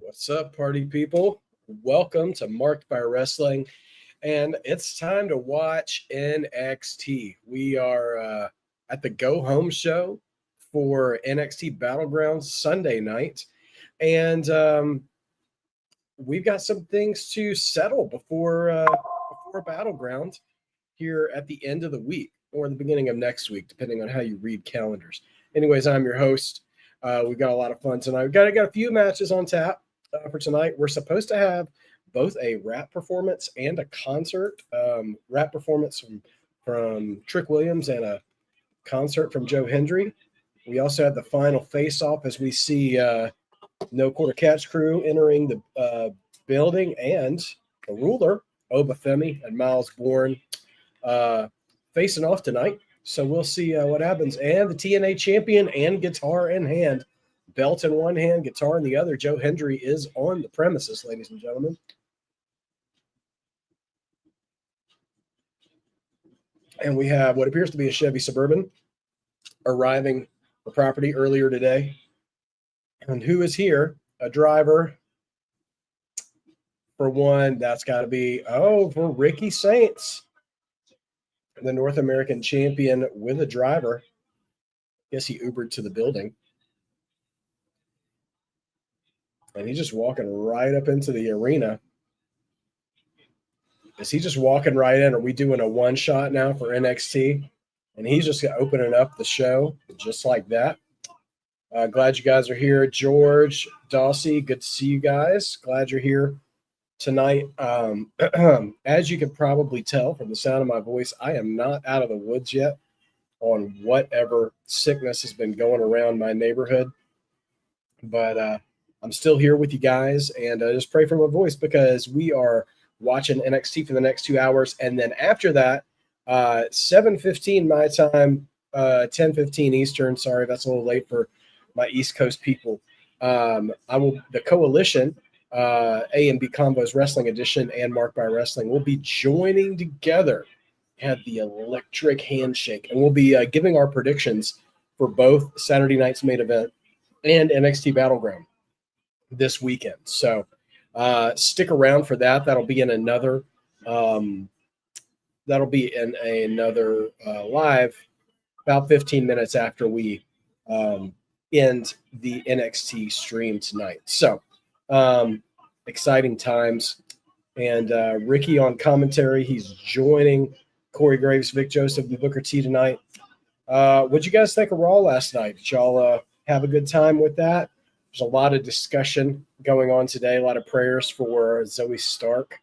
What's up, party people? Welcome to Marked by Wrestling, and it's time to watch NXT. We are at the Go Home show for NXT Battlegrounds Sunday night, and we've got some things to settle before Battleground here at the end of the week or the beginning of next week, depending on how you read calendars. Anyways, I'm your host. We've got a lot of fun tonight. We've got a few matches on tap for tonight. We're supposed to have both a rap performance and a concert. Rap performance from Trick Williams and a concert from Joe Hendry. We also have the final face-off as we see No Quarter Catch Crew entering the building, and the ruler, Obafemi and Miles Bourne, facing off tonight. So we'll see what happens. And the TNA champion and guitar in hand, belt in one hand, guitar in the other, Joe Hendry is on the premises, ladies and gentlemen. And we have what appears to be a Chevy Suburban arriving the property earlier today. And who is here? A driver. For one, that's got to be, for Ricky Saints, the North American champion with a driver. Guess he Ubered to the building. And he's just walking right up into the arena. Is he just walking right in? Are we doing a one shot now for NXT? And he's just opening up the show just like that. Glad you guys are here. George, Dossie, good to see you guys. Glad you're here tonight. As you can probably tell from the sound of my voice, I am not out of the woods yet on whatever sickness has been going around my neighborhood. But I'm still here with you guys, and just pray for my voice because we are watching NXT for the next 2 hours. And then after that, 7:15 my time, 10:15 Eastern. Sorry, that's a little late for my East Coast people. The Coalition, A and B Combos Wrestling Edition and Marked by Wrestling will be joining together at the Electric Handshake, and we'll be giving our predictions for both Saturday night's main event and NXT Battleground this weekend. So stick around for that. That'll be in another live about 15 minutes after we end the NXT stream tonight. So exciting times. And Ricky on commentary. He's joining Corey Graves, Vic Joseph, and Booker T tonight. What'd you guys think of Raw last night? Did y'all have a good time with that? There's a lot of discussion going on today, a lot of prayers for Zoe Stark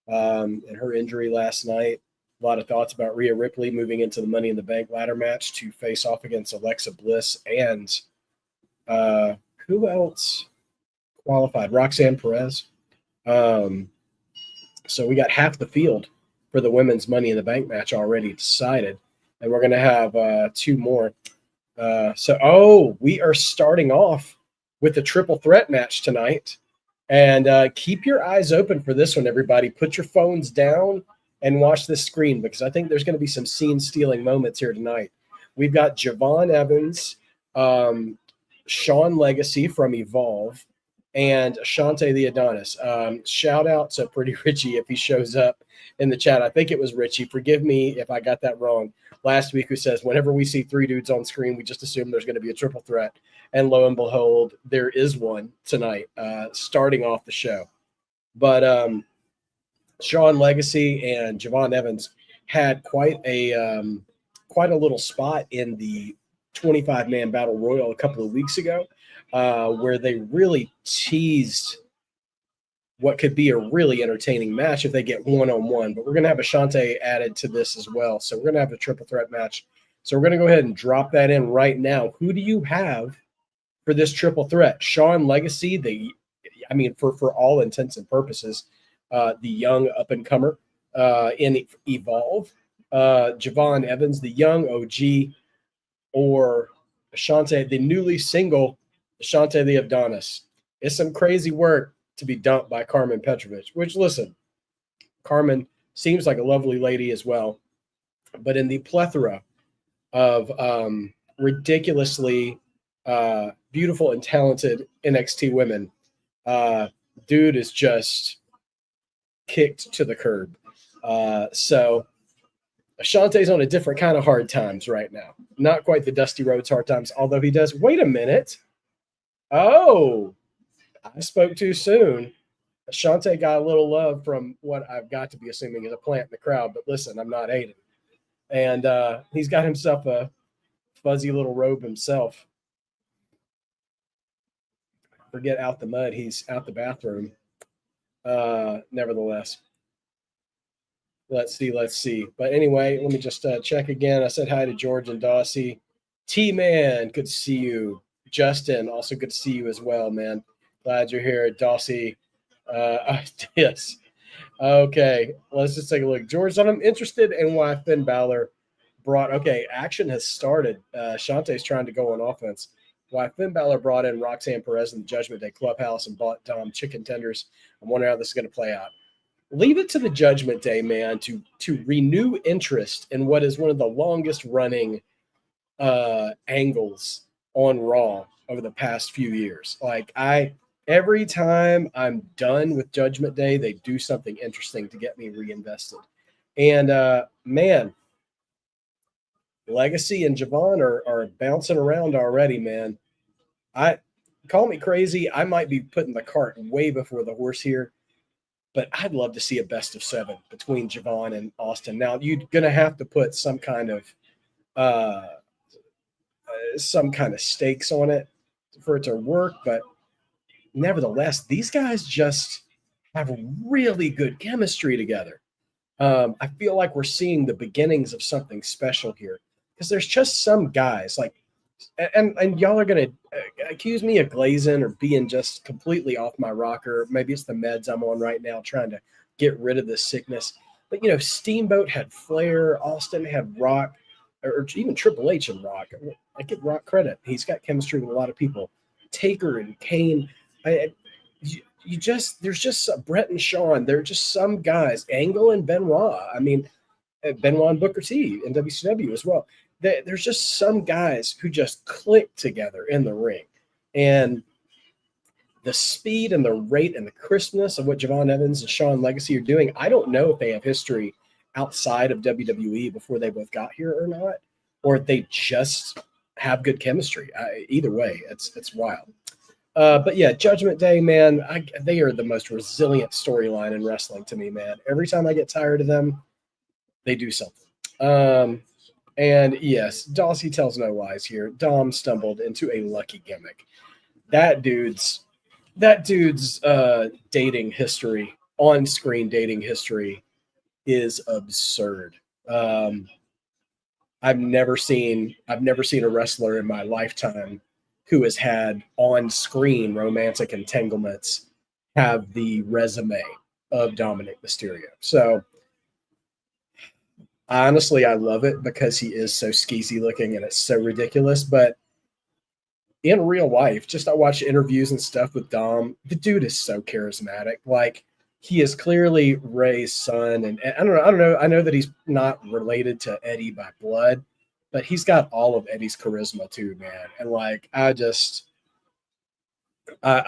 and her injury last night. A lot of thoughts about Rhea Ripley moving into the Money in the Bank ladder match to face off against Alexa Bliss and who else qualified? Roxanne Perez. So we got half the field for the women's Money in the Bank match already decided, and we're going to have two more. We are starting off with the triple threat match tonight. And keep your eyes open for this one, everybody. Put your phones down and watch this screen because I think there's going to be some scene-stealing moments here tonight. We've got Javon Evans, Sean Legacy from Evolve, and Ashante the Adonis. Shout out to Pretty Richie if he shows up in the chat. I think it was Richie. Forgive me if I got that wrong last week, who says whenever we see three dudes on screen, we just assume there's going to be a triple threat. And lo and behold, there is one tonight, starting off the show. But Sean Legacy and Javon Evans had quite a little spot in the 25-man Battle Royal a couple of weeks ago, where they really teased what could be a really entertaining match if they get one-on-one. But we're going to have Ashante added to this as well. So we're going to have a triple threat match. So we're going to go ahead and drop that in right now. Who do you have for this triple threat? Sean Legacy, for all intents and purposes, the young up-and-comer in Evolve. Javon Evans, the young OG, or Ashante, the newly single Ashante the Adonis. It's some crazy work to be dumped by Carmen Petrovich, which, listen, Carmen seems like a lovely lady as well. But in the plethora of ridiculously beautiful and talented NXT women, Dude is just kicked to the curb. So Ashante's on a different kind of hard times right now. Not quite the Dusty Rhodes hard times, although he does. Wait a minute. Oh, I spoke too soon. Ashante got a little love from what I've got to be assuming is a plant in the crowd, but listen, I'm not hating. And he's got himself a fuzzy little robe himself. Forget out the mud, he's out the bathroom. Nevertheless, let's see. But anyway, let me just check again. I said hi to George and Dossie. T-Man, good to see you. Justin, also good to see you as well, man. Glad you're here. Dossie, yes. Okay, let's just take a look. George, I'm interested in why Finn Balor brought. Okay, action has started. Shantae's trying to go on offense. Why Finn Balor brought in Roxanne Perez in the Judgment Day Clubhouse and bought chicken tenders. I'm wondering how this is going to play out. Leave it to the Judgment Day, man, to renew interest in what is one of the longest running angles on Raw over the past few years. Like every time I'm done with Judgment Day, they do something interesting to get me reinvested. And man, Legacy and Javon are bouncing around already, man. I call me crazy. I might be putting the cart way before the horse here, but I'd love to see a best of 7 between Javon and Austin. Now you're gonna have to put some kind of stakes on it for it to work, but nevertheless, these guys just have really good chemistry together. I feel like we're seeing the beginnings of something special here because there's just some guys like, and y'all are gonna accuse me of glazing or being just completely off my rocker. Maybe it's the meds I'm on right now, trying to get rid of this sickness. But Steamboat had Flair, Austin had Rock, or even Triple H and Rock. I give Rock credit; he's got chemistry with a lot of people. Taker and Kane. There's just Brett and Sean. There are just some guys. Angle and Benoit. I mean, Benoit and Booker T in WCW as well. There's just some guys who just click together in the ring, and the speed and the rate and the crispness of what Javon Evans and Sean Legacy are doing. I don't know if they have history outside of WWE before they both got here or not, or if they just have good chemistry. Either way, it's wild. But yeah, Judgment Day, man, they are the most resilient storyline in wrestling to me, man. Every time I get tired of them, they do something. And yes, Dossie tells no lies here. Dom stumbled into a lucky gimmick. That dude's dating history, on-screen dating history, is absurd. I've never seen a wrestler in my lifetime who has had on-screen romantic entanglements have the resume of Dominic Mysterio. So honestly, I love it because he is so skeezy looking and it's so ridiculous. But in real life, just I watch interviews and stuff with Dom. The dude is so charismatic. Like, he is clearly Ray's son, and I don't know. I know that he's not related to Eddie by blood, but he's got all of Eddie's charisma too, man. And like, I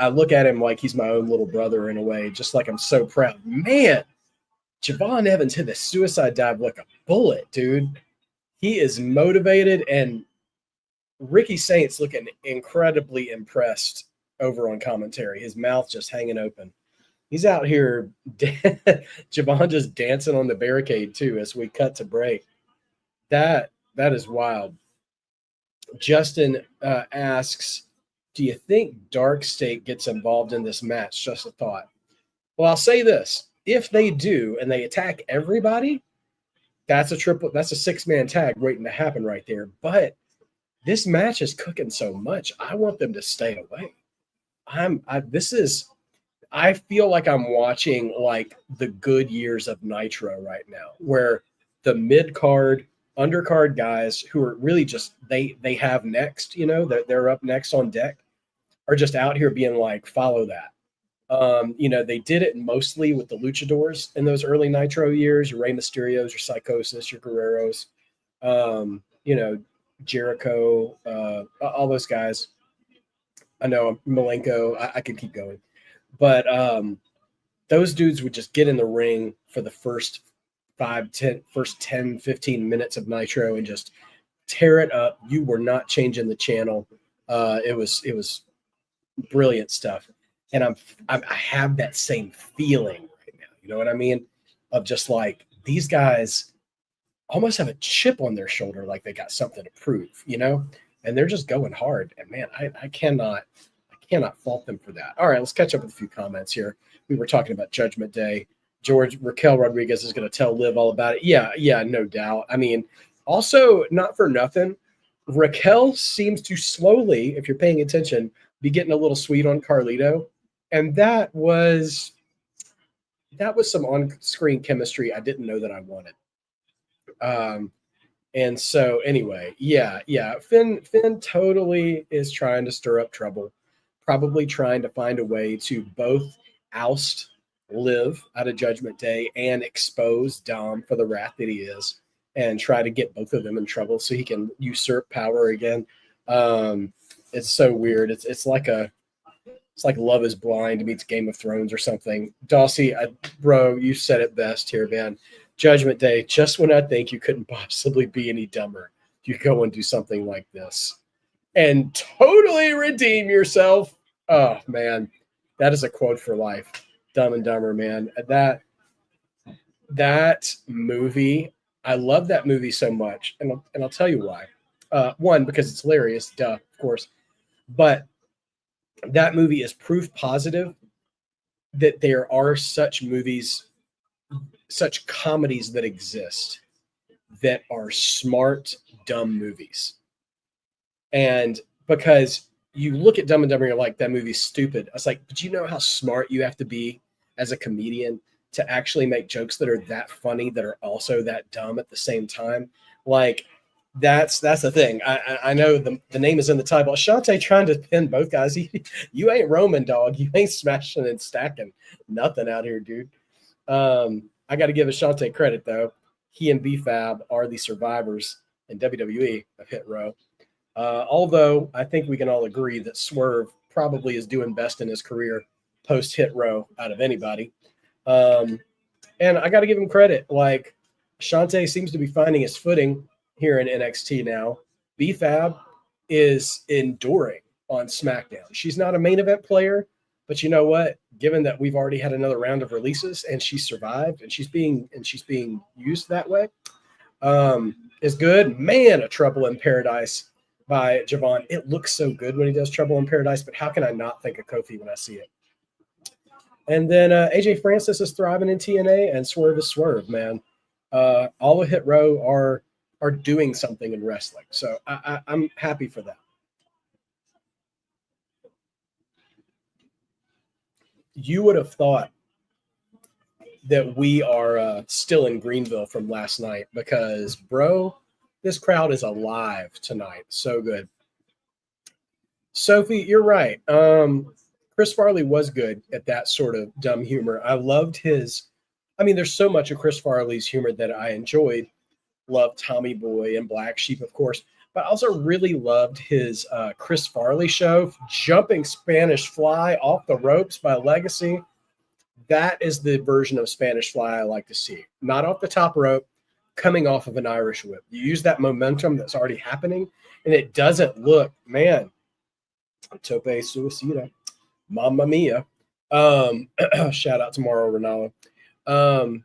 look at him like he's my own little brother in a way. Just like I'm so proud, man. Javon Evans hit the suicide dive like a bullet, dude. He is motivated, and Ricky Saint's looking incredibly impressed over on commentary. His mouth just hanging open. He's out here, Javon just dancing on the barricade too as we cut to break. That is wild. Justin asks, do you think Dark State gets involved in this match? Just a thought. Well, I'll say this. If they do and they attack everybody, that's a 6-man tag waiting to happen right there. But this match is cooking so much. I want them to stay away. I feel like I'm watching like the good years of Nitro right now, where the mid-card, undercard guys who are really just they have next, they're up next on deck, are just out here being like, follow that. They did it mostly with the luchadors in those early Nitro years, your Rey Mysterios, your Psychosis, your Guerreros, Jericho, all those guys. I know Malenko. I could keep going. But those dudes would just get in the ring for the first 10, 15 minutes of Nitro and just tear it up. You were not changing the channel. It was brilliant stuff. And I have that same feeling right now. You know what I mean? Of just like these guys almost have a chip on their shoulder, like they got something to prove, and they're just going hard. And man, I cannot fault them for that. All right, let's catch up with a few comments here. We were talking about Judgment Day. Raquel Rodriguez is going to tell Liv all about it. Yeah, no doubt. I mean, also not for nothing, Raquel seems to slowly, if you're paying attention, be getting a little sweet on Carlito, and that was some on-screen chemistry I didn't know that I wanted. And so anyway, yeah, Finn totally is trying to stir up trouble, probably trying to find a way to both oust Liv out of Judgment Day and expose Dom for the rat that he is, and try to get both of them in trouble so he can usurp power again. It's so weird. It's like Love is Blind meets Game of Thrones or something. Dossie, bro, you said it best here, man. Judgment Day, just when I think you couldn't possibly be any dumber, you go and do something like this and totally redeem yourself. Oh, man, that is a quote for life. Dumb and Dumber, man. That movie, I love that movie so much, and I'll tell you why. One, because it's hilarious, duh, of course, but that movie is proof positive that there are such movies, such comedies that exist that are smart, dumb movies. And because you look at Dumb and Dumber, you're like, that movie's stupid. I was like, but you know how smart you have to be as a comedian to actually make jokes that are that funny, that are also that dumb at the same time? Like, that's the thing. I know the name is in the title. Shante trying to pin both guys. You ain't Roman, dog. You ain't smashing and stacking nothing out here, dude. I got to give Ashante credit, though. He and B-Fab are the survivors in WWE of Hit Row. Although I think we can all agree that Swerve probably is doing best in his career post Hit Row out of anybody. And I got to give him credit. Like, Ashante seems to be finding his footing here in NXT now. B-Fab is enduring on SmackDown. She's not a main event player, but you know what? Given that we've already had another round of releases and she survived and she's being used that way, is good. Man, a Trouble in Paradise by Javon. It looks so good when he does Trouble in Paradise, but how can I not think of Kofi when I see it? And then AJ Francis is thriving in TNA, and Swerve is Swerve, man. All of Hit Row are doing something in wrestling, so I'm happy for that. You would have thought that we are still in Greenville from last night because, bro, this crowd is alive tonight. So good. Sophie, you're right. Chris Farley was good at that sort of dumb humor. I loved his. I mean, there's so much of Chris Farley's humor that I enjoyed. Loved Tommy Boy and Black Sheep, of course, but I also really loved his Chris Farley show, Jumping Spanish Fly Off the Ropes by Legacy. That is the version of Spanish Fly I like to see. Not off the top rope, coming off of an Irish whip. You use that momentum that's already happening, and it doesn't look, man, tope suicida, mamma mia. Shout out to Mauro Ranallo.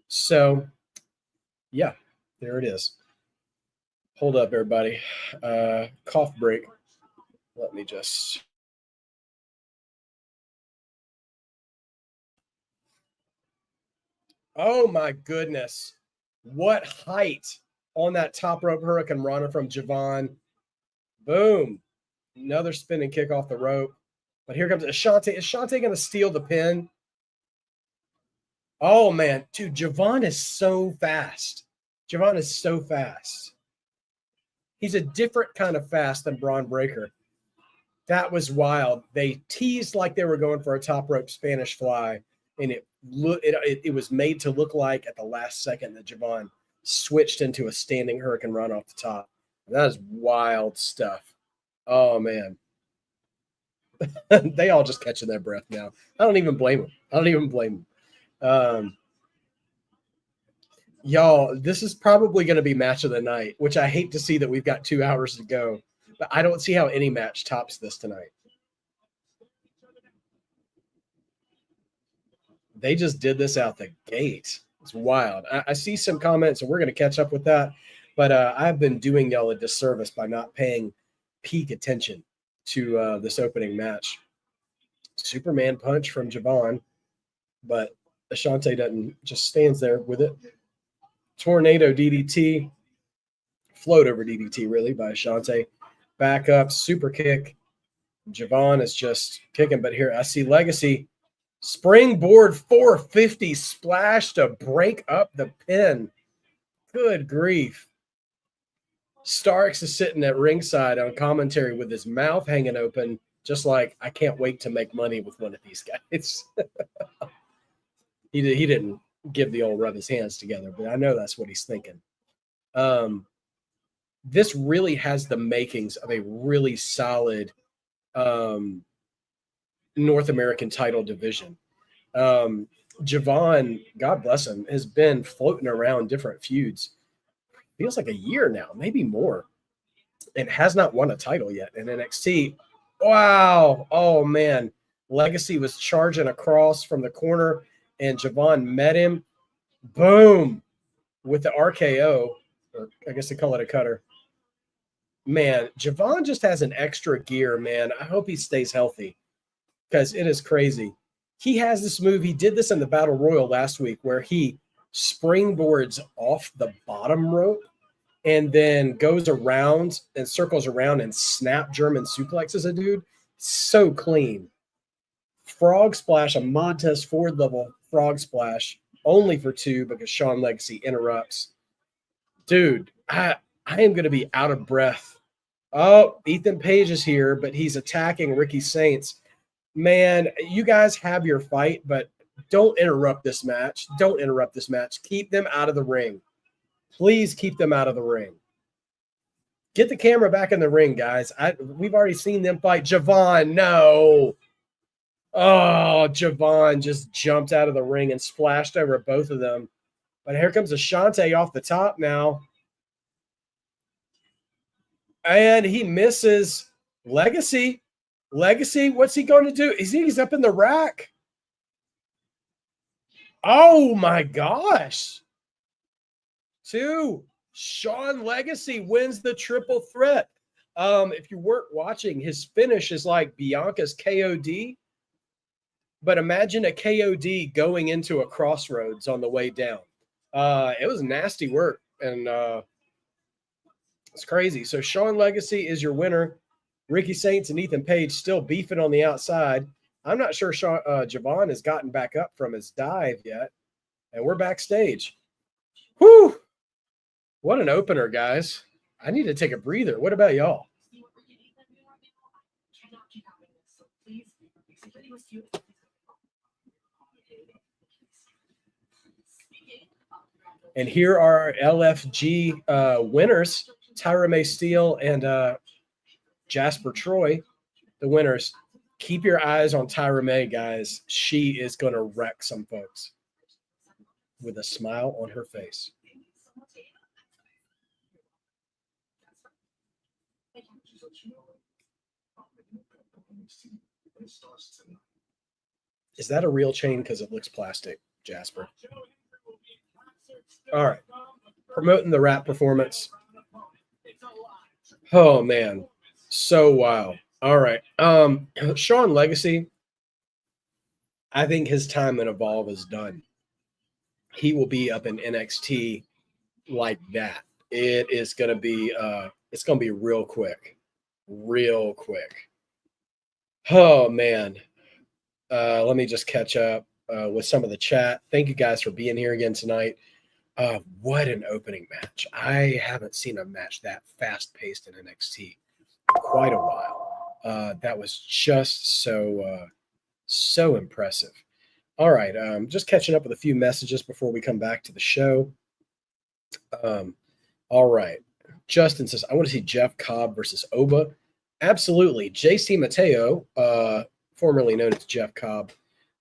So, yeah, there it is. Hold up, everybody. Cough break. Let me just. Oh, my goodness. What height on that top rope Hurricane Rana from Javon. Boom. Another spinning kick off the rope. But here comes Ashante. Is Ashante going to steal the pin? Oh, man. Dude, Javon is so fast. Javon is so fast. He's a different kind of fast than Braun Breaker. That was wild. They teased like they were going for a top rope Spanish Fly, and it was made to look like at the last second that Javon switched into a standing Hurricane Run off the top. That is wild stuff. Oh, man. They all just catching their breath now. I don't even blame them. Y'all, this is probably going to be match of the night, which I hate to see that we've got 2 hours to go, but I don't see how any match tops this tonight. They just did this out the gate. It's wild. I see some comments, and we're going to catch up with that. But I've been doing y'all a disservice by not paying peak attention to this opening match. Superman punch from Javon, but Ashante doesn't, just stands there with it. Tornado DDT, float over DDT really by Ashante. Back up, super kick. Javon is just kicking, but here I see Legacy. Springboard 450 splash to break up the pin. Good grief. Starks is sitting at ringside on commentary with his mouth hanging open, just like, I can't wait to make money with one of these guys. He didn't give the old rub his hands together, but I know that's what he's thinking. This really has the makings of a really solid North American title division. Javon, God bless him, has been floating around different feuds. Feels like a year now, maybe more, and has not won a title yet in NXT. Wow. Oh, man. Legacy was charging across from the corner, and Javon met him. Boom. With the RKO, or I guess they call it a cutter. Man, Javon just has an extra gear, man. I hope he stays healthy because it is crazy. He has this move. He did this in the Battle Royal last week where he springboards off the bottom rope and then goes around and circles around and snap German suplexes a dude. So clean. Frog splash, a Montez Ford level frog splash, only for 2 because Sean Legacy interrupts. Dude, I am going to be out of breath. Oh, Ethan Page is here, but he's attacking Ricky Saints. Man, you guys have your fight, but don't interrupt this match. Don't interrupt this match. Keep them out of the ring. Please keep them out of the ring. Get the camera back in the ring, guys. We've already seen them fight. Javon, no. Oh, Javon just jumped out of the ring and splashed over both of them. But here comes Ashante off the top now. And he misses Legacy. Legacy, what's he going to do? He's up in the rack. Oh, my gosh. 2. Sean Legacy wins the triple threat. If you weren't watching, his finish is like Bianca's KOD. But imagine a KOD going into a crossroads on the way down. It was nasty work, and it's crazy. So Sean Legacy is your winner. Ricky Saints and Ethan Page still beefing on the outside. I'm not sure Javon has gotten back up from his dive yet, and we're backstage. Whew! What an opener, guys. I need to take a breather. What about y'all? And here are our LFG winners, Tyra May Steele and Jasper Troy, the winners. Keep your eyes on Tyra May, guys. She is going to wreck some folks with a smile on her face. Is that a real chain? Because it looks plastic, Jasper. All right. Promoting the rap performance. Oh, man. So wild. All right. Sean Legacy, I think his time in Evolve is done. He will be up in NXT like that. It is going to be it's going to be real quick. Real quick. Oh, man. Let me just catch up with some of the chat. Thank you guys for being here again tonight. What an opening match. I haven't seen a match that fast-paced in NXT in quite a while. That was just so impressive. All right, just catching up with a few messages before we come back to the show. All right. Justin says, I want to see Jeff Cobb versus Oba. Absolutely. JC Mateo, formerly known as Jeff Cobb,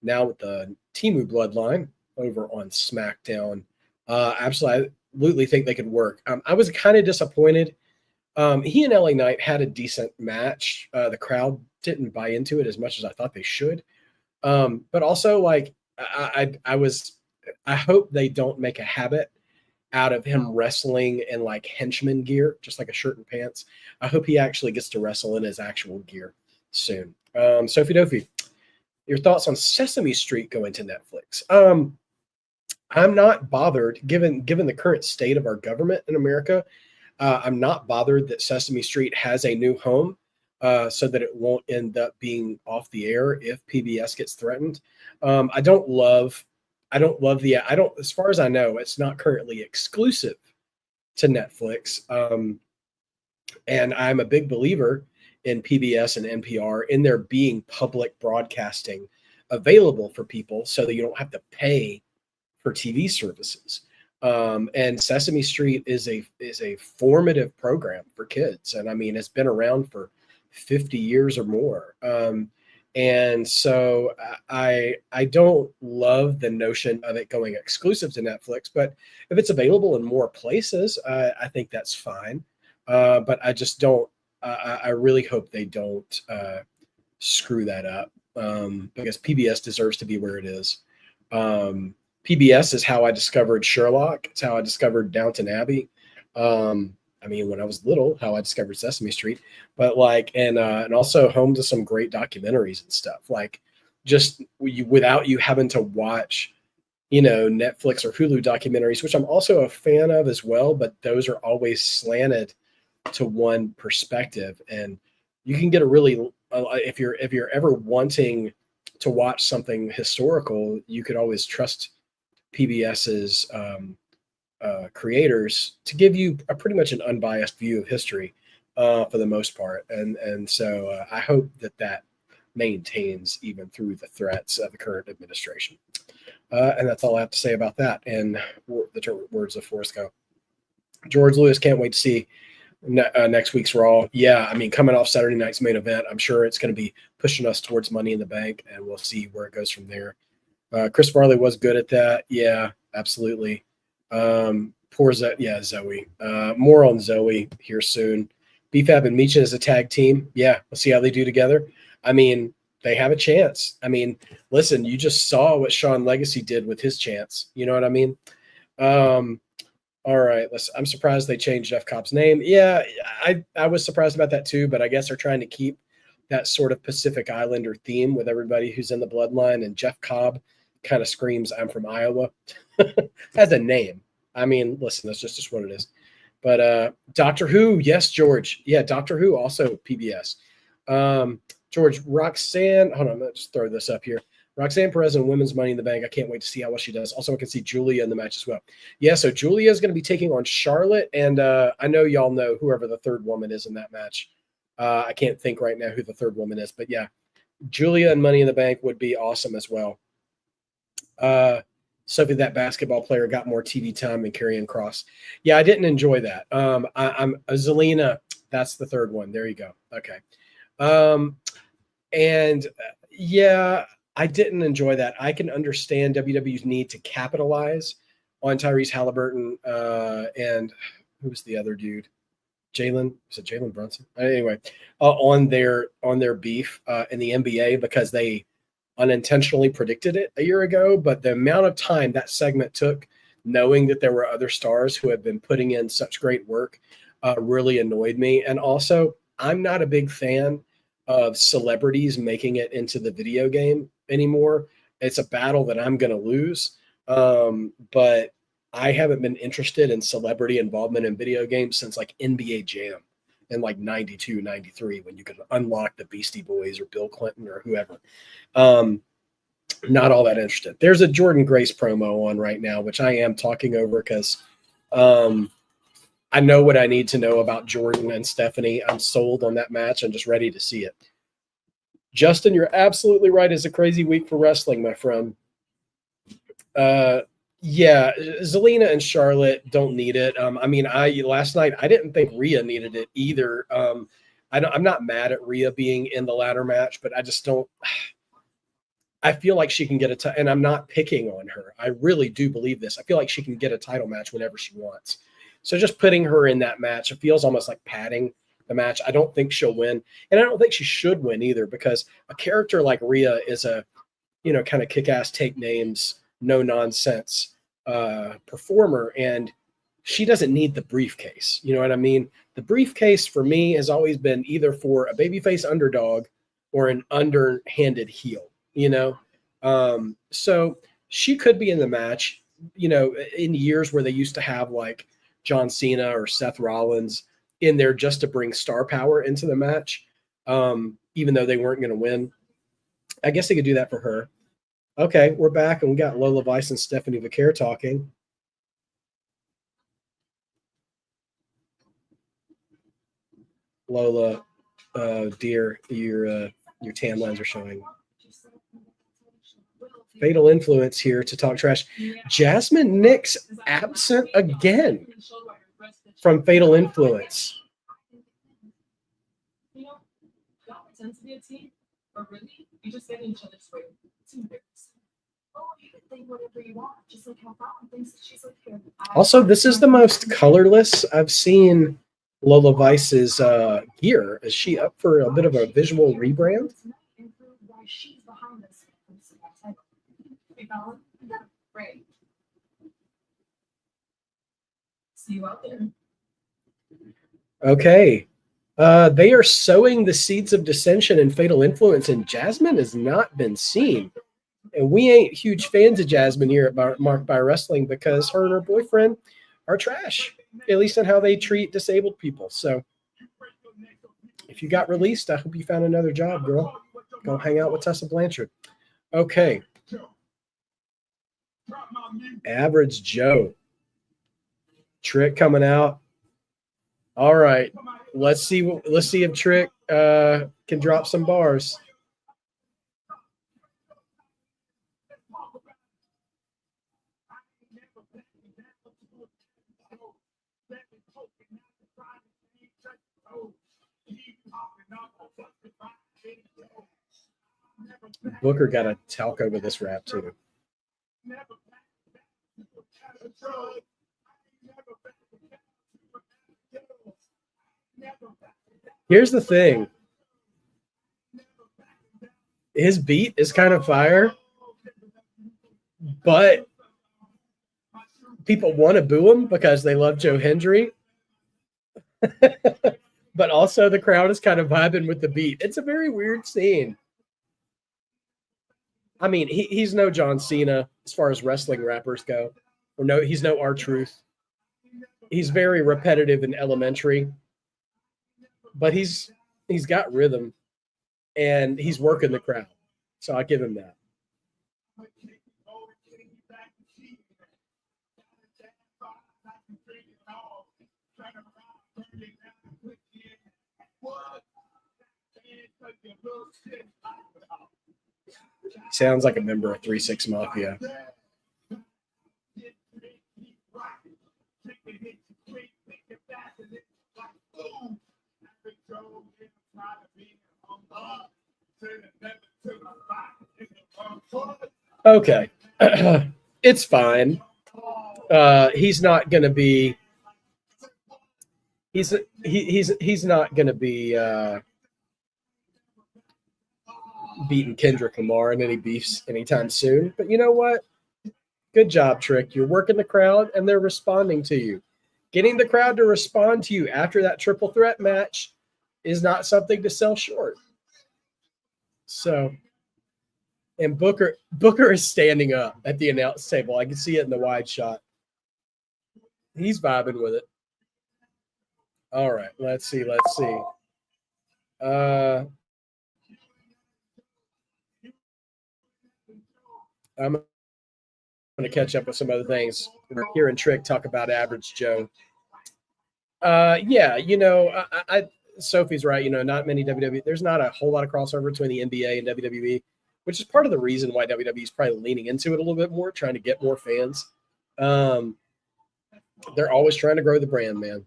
now with the Timu bloodline over on SmackDown. Absolutely think they could work. I was kind of disappointed. He and LA Knight had a decent match. The crowd didn't buy into it as much as I thought they should. But also, like, I hope they don't make a habit out of him wrestling in like henchman gear, just like a shirt and pants. I hope he actually gets to wrestle in his actual gear soon. Sophie Dophie, your thoughts on Sesame Street going to Netflix? I'm not bothered, given the current state of our government in America. I'm not bothered that Sesame Street has a new home, so that it won't end up being off the air if PBS gets threatened. I don't love as far as I know, it's not currently exclusive to Netflix. And I'm a big believer in PBS and NPR in there being public broadcasting available for people so that you don't have to pay for TV services. And Sesame Street is a formative program for kids. And I mean, it's been around for 50 years or more. And so I don't love the notion of it going exclusive to Netflix, but if it's available in more places, I think that's fine. But I just don't. I really hope they don't screw that up, because PBS deserves to be where it is. PBS is how I discovered Sherlock. It's how I discovered Downton Abbey. I mean, when I was little, how I discovered Sesame Street, but like, and also home to some great documentaries and stuff. Like, just without you having to watch, Netflix or Hulu documentaries, which I'm also a fan of as well, but those are always slanted to one perspective, and you can get a really if you're ever wanting to watch something historical, you could always trust PBS's creators to give you a pretty much an unbiased view of history for the most part, and so I hope that maintains even through the threats of the current administration. And that's all I have to say about that. And the words of Forrest Gump. George Lewis, can't wait to see next week's Raw. Yeah, I mean, coming off Saturday night's main event, I'm sure it's going to be pushing us towards Money in the Bank, and we'll see where it goes from there. Chris Farley was good at that. Yeah, absolutely. Poor Zoe. More on Zoe here soon. BFAB and Meechin as a tag team. Yeah, we'll see how they do together. I mean, they have a chance. I mean, listen, you just saw what Sean Legacy did with his chance. You know what I mean? All right, I'm surprised they changed Jeff Cobb's name. Yeah, I was surprised about that too, but I guess they're trying to keep that sort of Pacific Islander theme with everybody who's in the bloodline, and Jeff Cobb kind of screams, I'm from Iowa. As a name. I mean, listen, that's just what it is. But Doctor Who, yes, George. Yeah, Doctor Who, also PBS. George, Roxanne, hold on, I'm going to just throw this up here. Roxanne Perez and Women's Money in the Bank. I can't wait to see how well she does. Also, I can see Julia in the match as well. Yeah, so Julia is going to be taking on Charlotte, and I know y'all know whoever the third woman is in that match. I can't think right now who the third woman is, but yeah, Julia and Money in the Bank would be awesome as well. Sophie, that basketball player got more TV time than Karrion Kross. Yeah, I didn't enjoy that. I'm Zelina. That's the third one. There you go. Okay. And yeah, I didn't enjoy that. I can understand WWE's need to capitalize on Tyrese Halliburton and who's the other dude? Jalen? Is it Jalen Brunson? Anyway, on their beef in the NBA, because they unintentionally predicted it a year ago. But the amount of time that segment took, knowing that there were other stars who had been putting in such great work, really annoyed me. And also, I'm not a big fan of celebrities making it into the video game anymore. It's a battle that I'm going to lose. But I haven't been interested in celebrity involvement in video games since like NBA Jam in like 92, 93, when you could unlock the Beastie Boys or Bill Clinton or whoever. Not all that interested. There's a Jordan Grace promo on right now, which I am talking over because I know what I need to know about Jordan and Stephanie. I'm sold on that match. I'm just ready to see it. Justin, you're absolutely right. It's a crazy week for wrestling, my friend. Yeah, Zelina and Charlotte don't need it. I mean, last night I didn't think Rhea needed it either. I'm not mad at Rhea being in the ladder match, but I just don't. I feel like she can get and I'm not picking on her. I really do believe this. I feel like she can get a title match whenever she wants. So just putting her in that match, it feels almost like padding the match. I don't think she'll win, and I don't think she should win either, because a character like Rhea is a, kind of kick-ass, take names, no nonsense performer, and she doesn't need the briefcase. You know what I mean? The briefcase for me has always been either for a babyface underdog or an underhanded heel. So she could be in the match, in years where they used to have like John Cena or Seth Rollins in there just to bring star power into the match, even though they weren't going to win. I guess they could do that for her. Okay, we're back, and we got Lola Vice and Stephanie Vaquer talking. Lola, dear, your tan lines are showing. Fatal Influence here to talk trash. Jasmine Nix absent again from Fatal Influence. Also, this is the most colorless I've seen Lola Vice's gear. Is she up for a bit of a visual rebrand? Right. See you out there. Okay. They are sowing the seeds of dissension and Fatal Influence, and Jasmine has not been seen. And we ain't huge fans of Jasmine here at Marked by Wrestling, because her and her boyfriend are trash, at least in how they treat disabled people. So if you got released, I hope you found another job, girl. Go hang out with Tessa Blanchard. Okay. Average Joe. Trick coming out. All right. Let's see if Trick can drop some bars. Booker got a talc over this rap too. Here's the thing. His beat is kind of fire, but people want to boo him because they love Joe Hendry. But also the crowd is kind of vibing with the beat. It's a very weird scene. I mean, he's no John Cena as far as wrestling rappers go. Or no, he's no R-Truth. He's very repetitive and elementary. But he's got rhythm, and he's working the crowd. So I give him that. Sounds like a member of 3-6 Mafia. Okay. It's fine. He's not going to be he's not going to be beating Kendrick Lamar in any beefs anytime soon. But you know what? Good job, Trick. You're working the crowd, and they're responding to you. Getting the crowd to respond to you after that triple threat match is not something to sell short. So, and Booker is standing up at the announce table. I can see it in the wide shot. He's vibing with it. All right, let's see. I'm going to catch up with some other things. We're hearing Trick talk about Average Joe. Yeah, Sophie's right. Not many WWE. There's not a whole lot of crossover between the NBA and WWE, which is part of the reason why WWE is probably leaning into it a little bit more, trying to get more fans. They're always trying to grow the brand, man.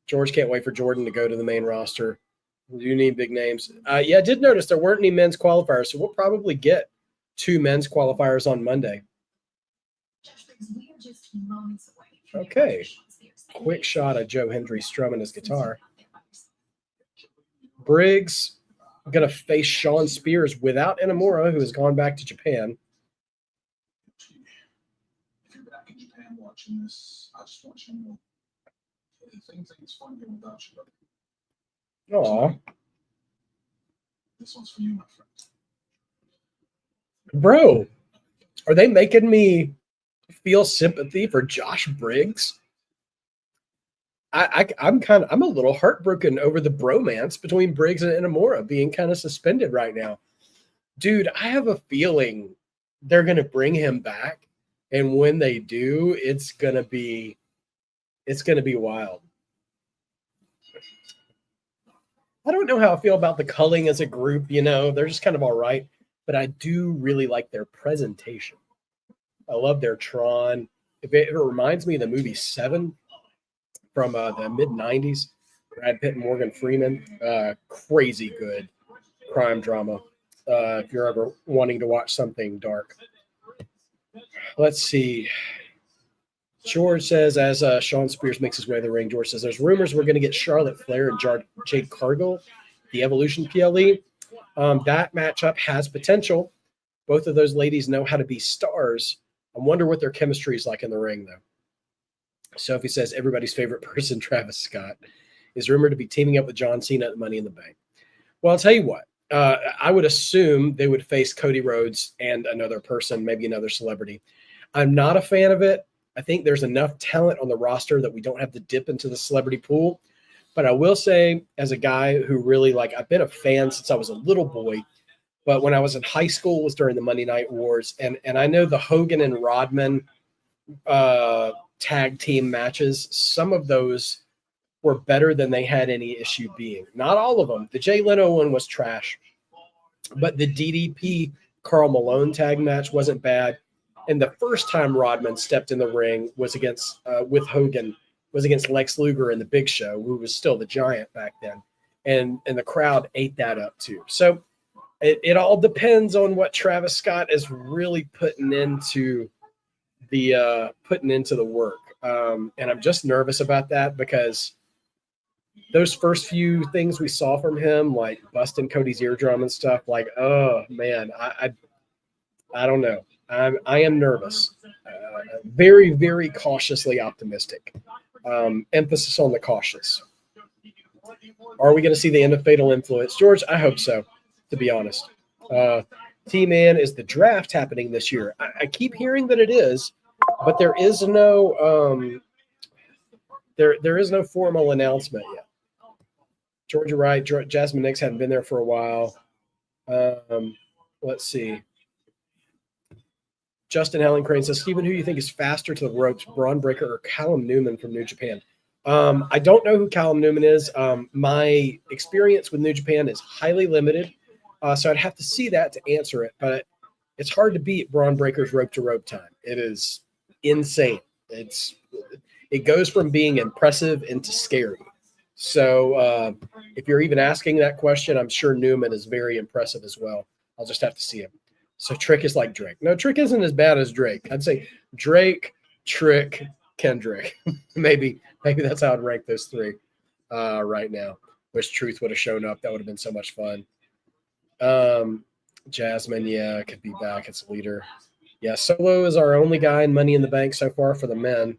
George can't wait for Jordan to go to the main roster. You need big names. Yeah, I did notice there weren't any men's qualifiers, so we'll probably get 2 men's qualifiers on Monday. Okay. Quick shot of Joe Hendry strumming his guitar. Briggs going to face Sean Spears without Inamura, who has gone back to Japan. If you're back in Japan watching this, I just want you to know things like it's fun being without you. Aw. This one's for you, my friend. Bro, are they making me feel sympathy for Josh Briggs? I'm a little heartbroken over the bromance between Briggs and Inamura being kind of suspended right now. Dude, I have a feeling they're going to bring him back, and when they do, it's going to be wild. I don't know how I feel about the Culling as a group, they're just kind of all right, but I do really like their presentation. I love their Tron. It reminds me of the movie Seven from the mid-90s. Brad Pitt and Morgan Freeman. Crazy good crime drama if you're ever wanting to watch something dark. Let's see. George says, as Sean Spears makes his way to the ring, George says, there's rumors we're going to get Charlotte Flair and Jade Cargill, the Evolution PLE. That matchup has potential. Both of those ladies know how to be stars. I wonder what their chemistry is like in the ring, though. Sophie says, everybody's favorite person, Travis Scott, is rumored to be teaming up with John Cena at Money in the Bank. Well, I'll tell you what. I would assume they would face Cody Rhodes and another person, maybe another celebrity. I'm not a fan of it. I think there's enough talent on the roster that we don't have to dip into the celebrity pool. But I will say, as a guy who really, I've been a fan since I was a little boy, but when I was in high school was during the Monday Night Wars. And I know the Hogan and Rodman tag team matches, some of those were better than they had any issue being. Not all of them. The Jay Leno one was trash. But the DDP Karl Malone tag match wasn't bad. And the first time Rodman stepped in the ring was against with Hogan, was against Lex Luger and the Big Show, who was still the Giant back then. And the crowd ate that up too. So it all depends on what Travis Scott is really putting into the work. And I'm just nervous about that because those first few things we saw from him, like busting Cody's eardrum and stuff, oh man, I don't know. I am nervous. Very, very cautiously optimistic. Emphasis on the cautious. Are we going to see the end of Fatal Influence? George, I hope so, to be honest. T-Man, is the draft happening this year? I keep hearing that it is, but there is no there is no formal announcement yet. Georgia Wright, Jasmine Nix hadn't been there for a while. Let's see. Justin Allen Crane says, Stephen, who do you think is faster to the ropes, Braun Breaker or Callum Newman from New Japan? I don't know who Callum Newman is. My experience with New Japan is highly limited, so I'd have to see that to answer it. But it's hard to beat Braun Breaker's rope-to-rope time. It is insane. It goes from being impressive into scary. So if you're even asking that question, I'm sure Newman is very impressive as well. I'll just have to see him. So Trick is like Drake. No, Trick isn't as bad as Drake. I'd say Drake, Trick, Kendrick. maybe that's how I'd rank those three right now. Wish Truth would have shown up. That would have been so much fun. Jasmine, yeah, could be back as leader. Yeah, Solo is our only guy in Money in the Bank so far for the men.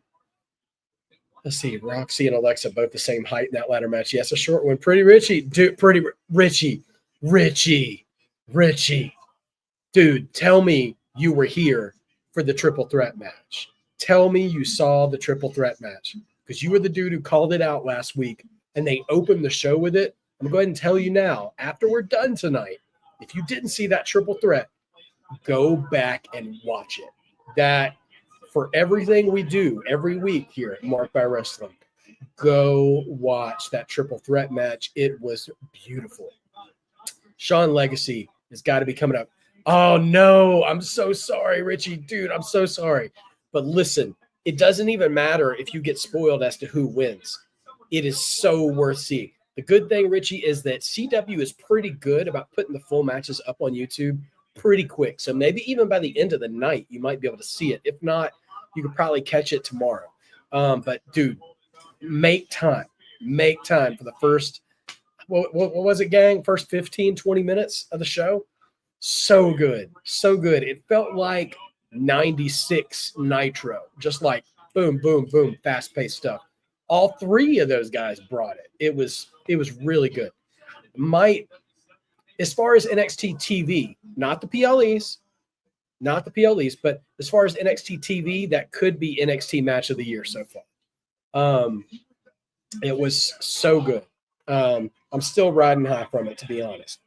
Let's see, Roxy and Alexa both the same height in that ladder match. Yes, a short one. Pretty Richie. Richie. Dude, tell me you were here for the triple threat match. Tell me you saw the triple threat match because you were the dude who called it out last week and they opened the show with it. I'm going to go ahead and tell you now, after we're done tonight, if you didn't see that triple threat, go back and watch it. That, for everything we do every week here at Marked by Wrestling, go watch that triple threat match. It was beautiful. Sean Legacy has got to be coming up. Oh, no, I'm so sorry, Richie. Dude, I'm so sorry. But listen, it doesn't even matter if you get spoiled as to who wins. It is so worth seeing. The good thing, Richie, is that CW is pretty good about putting the full matches up on YouTube pretty quick. So maybe even by the end of the night, you might be able to see it. If not, you could probably catch it tomorrow. But dude, make time for the first, what was it, gang? First 15, 20 minutes of the show. So good. It felt like 96 Nitro, just like boom, boom, boom, fast-paced stuff. All three of those guys brought it. It was really good. As far as NXT TV, not the PLEs, but as far as NXT TV, that could be NXT match of the year so far. It was so good. I'm still riding high from it, to be honest.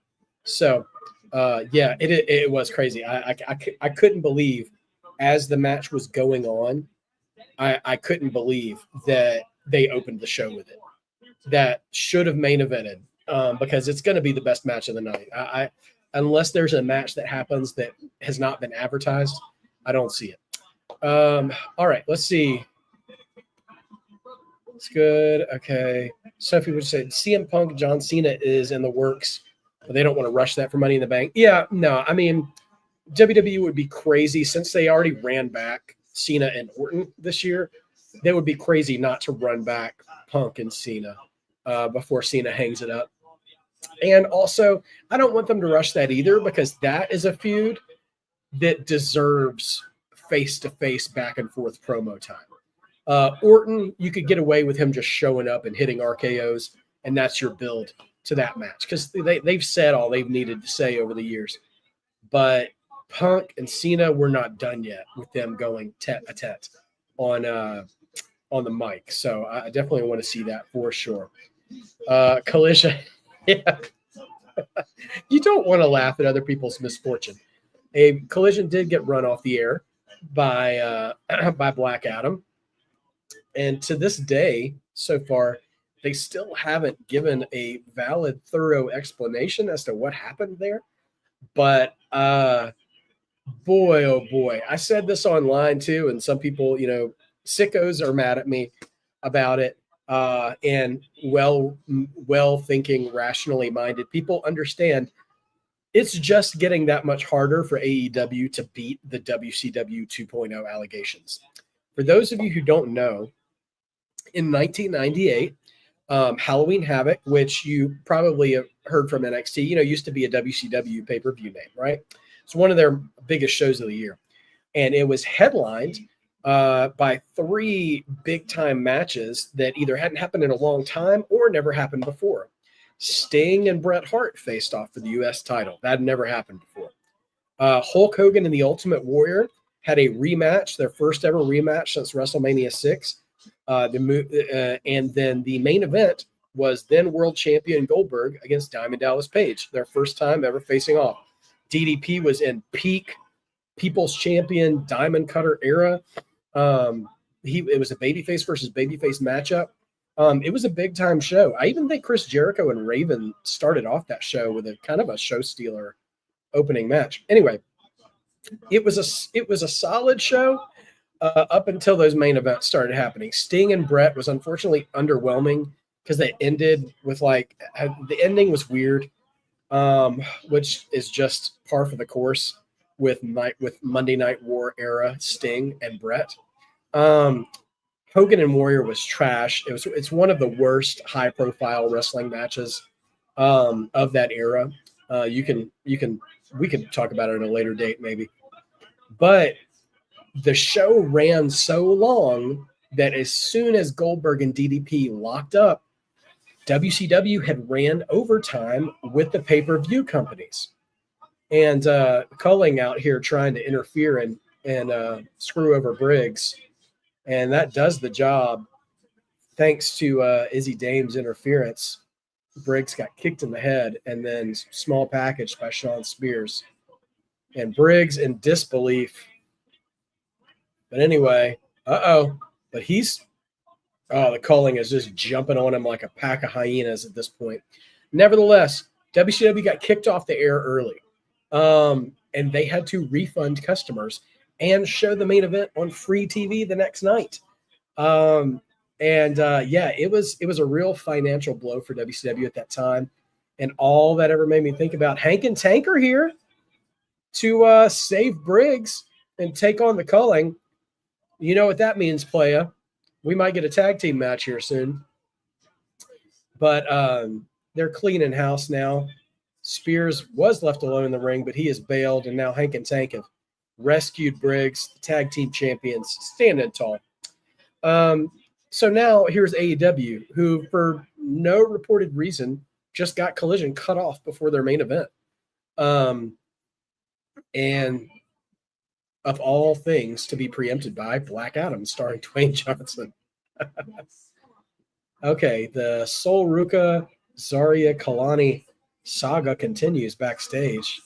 So, yeah, it was crazy. I couldn't believe, as the match was going on, I couldn't believe that they opened the show with it. That should have main evented, because it's going to be the best match of the night. Unless there's a match that happens that has not been advertised, I don't see it. All right, let's see. It's good. Okay. Sophie would say CM Punk, John Cena is in the works, but they don't want to rush that for Money in the Bank. Yeah, no. I mean, WWE would be crazy since they already ran back Cena and Orton this year. They would be crazy not to run back Punk and Cena before Cena hangs it up. And also, I don't want them to rush that either, because that is a feud that deserves face-to-face back and forth promo time. Orton, you could get away with him just showing up and hitting RKOs, and that's your build to that match, because they've said all they've needed to say over the years. But Punk and Cena, we're not done yet with them going tete-a-tete on the mic. So I definitely want to see that for sure. Collision. Yeah. You don't want to laugh at other people's misfortune. A Collision did get run off the air by Black Adam. And to this day, so far, they still haven't given a valid, thorough explanation as to what happened there. But boy, oh boy, I said this online too, and some people, sickos are mad at me about it. And well-thinking, rationally minded people understand it's just getting that much harder for AEW to beat the WCW 2.0 allegations. For those of you who don't know, in 1998, Halloween Havoc, which you probably have heard from NXT, used to be a WCW pay-per-view name, right? It's one of their biggest shows of the year. And it was headlined by three big-time matches that either hadn't happened in a long time or never happened before. Sting and Bret Hart faced off for the U.S. title. That had never happened before. Hulk Hogan and the Ultimate Warrior had a rematch, their first ever rematch since WrestleMania 6. And then the main event was then world champion Goldberg against Diamond Dallas Page, their first time ever facing off. DDP was in peak People's Champion Diamond Cutter era. It was a babyface versus babyface matchup. It was a big time show. I even think Chris Jericho and Raven started off that show with a kind of a show stealer opening match. Anyway, it was a solid show up until those main events started happening. Sting and Bret was unfortunately underwhelming because they ended with the ending was weird, which is just par for the course with Monday Night War era Sting and Bret. Hogan and Warrior was trash. It's one of the worst high profile wrestling matches of that era. We can talk about it at a later date maybe. But the show ran so long that as soon as Goldberg and DDP locked up, WCW had ran overtime with the pay-per-view companies. And Culling out here trying to interfere and screw over Briggs. And that does the job. Thanks to Izzy Dame's interference, Briggs got kicked in the head and then small packaged by Sean Spears. And Briggs in disbelief. But anyway, but the Culling is just jumping on him like a pack of hyenas at this point. Nevertheless, WCW got kicked off the air early. And they had to refund customers and show the main event on free TV the next night. And And yeah, it was a real financial blow for WCW at that time. And all that ever made me think about Hank and Tank are here to save Briggs and take on the Culling. You know what that means, playa. We might get a tag team match here soon. But they're cleaning house now. Spears was left alone in the ring, but he is bailed, and now Hank and Tank have rescued Briggs, the tag team champions, standing tall. So now here's AEW, who, for no reported reason, just got Collision cut off before their main event. And of all things, to be preempted by Black Adam, starring Dwayne Johnson. Okay, the Sol Ruka Zarya Kalani saga continues backstage.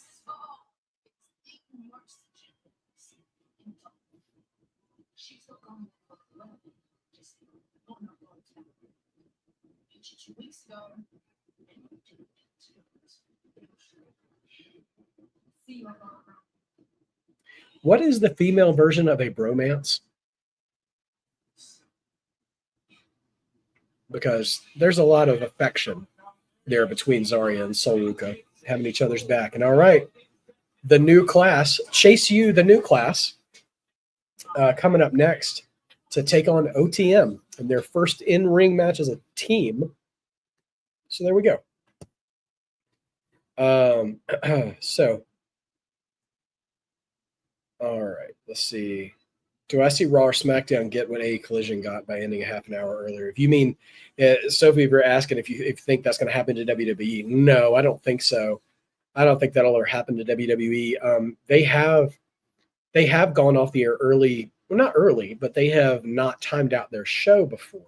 What is the female version of a bromance? Because there's a lot of affection there between Zarya and Sol Ruka, having each other's back. And all right, the new class, Chase U, the new class, coming up next to take on OTM in their first in-ring match as a team. So there we go. So, all right, let's see. Do I see Raw or SmackDown get what A Collision got by ending a half an hour earlier? If you mean, Sophie, if you're asking if you think that's going to happen to WWE, no, I don't think so. I don't think that'll ever happen to WWE. They have gone off the air early. Well, not early, but they have not timed out their show before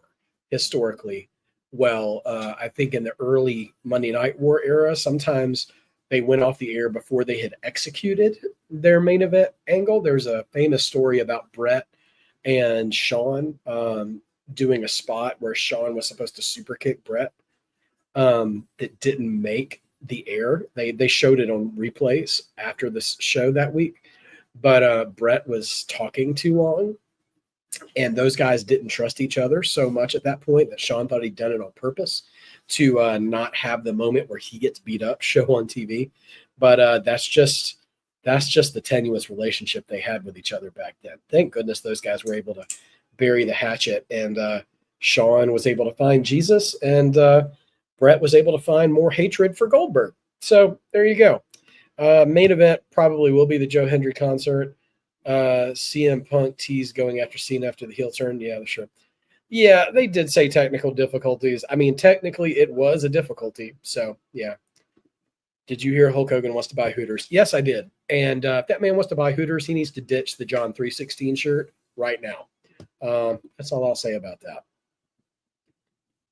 historically. Well, I think in the early Monday Night War era, sometimes they went off the air before they had executed their main event angle. There's a famous story about Brett and Shawn doing a spot where Shawn was supposed to super kick Brett that didn't make the air. They showed it on replays after this show that week, but Brett was talking too long, and those guys didn't trust each other so much at that point that Shawn thought he'd done it on purpose to not have the moment where he gets beat up show on TV. But that's just the tenuous relationship they had with each other back then. Thank goodness those guys were able to bury the hatchet, and Shawn was able to find Jesus, and Brett was able to find more hatred for Goldberg. So there you go. Main event probably will be the Joe Hendry concert. CM Punk teased going after Cena after the heel turn. Yeah, sure. Yeah, they did say technical difficulties. I mean, technically it was a difficulty. So, yeah. Did you hear Hulk Hogan wants to buy Hooters? Yes, I did. And if that man wants to buy Hooters, he needs to ditch the John 3:16 shirt right now. That's all I'll say about that.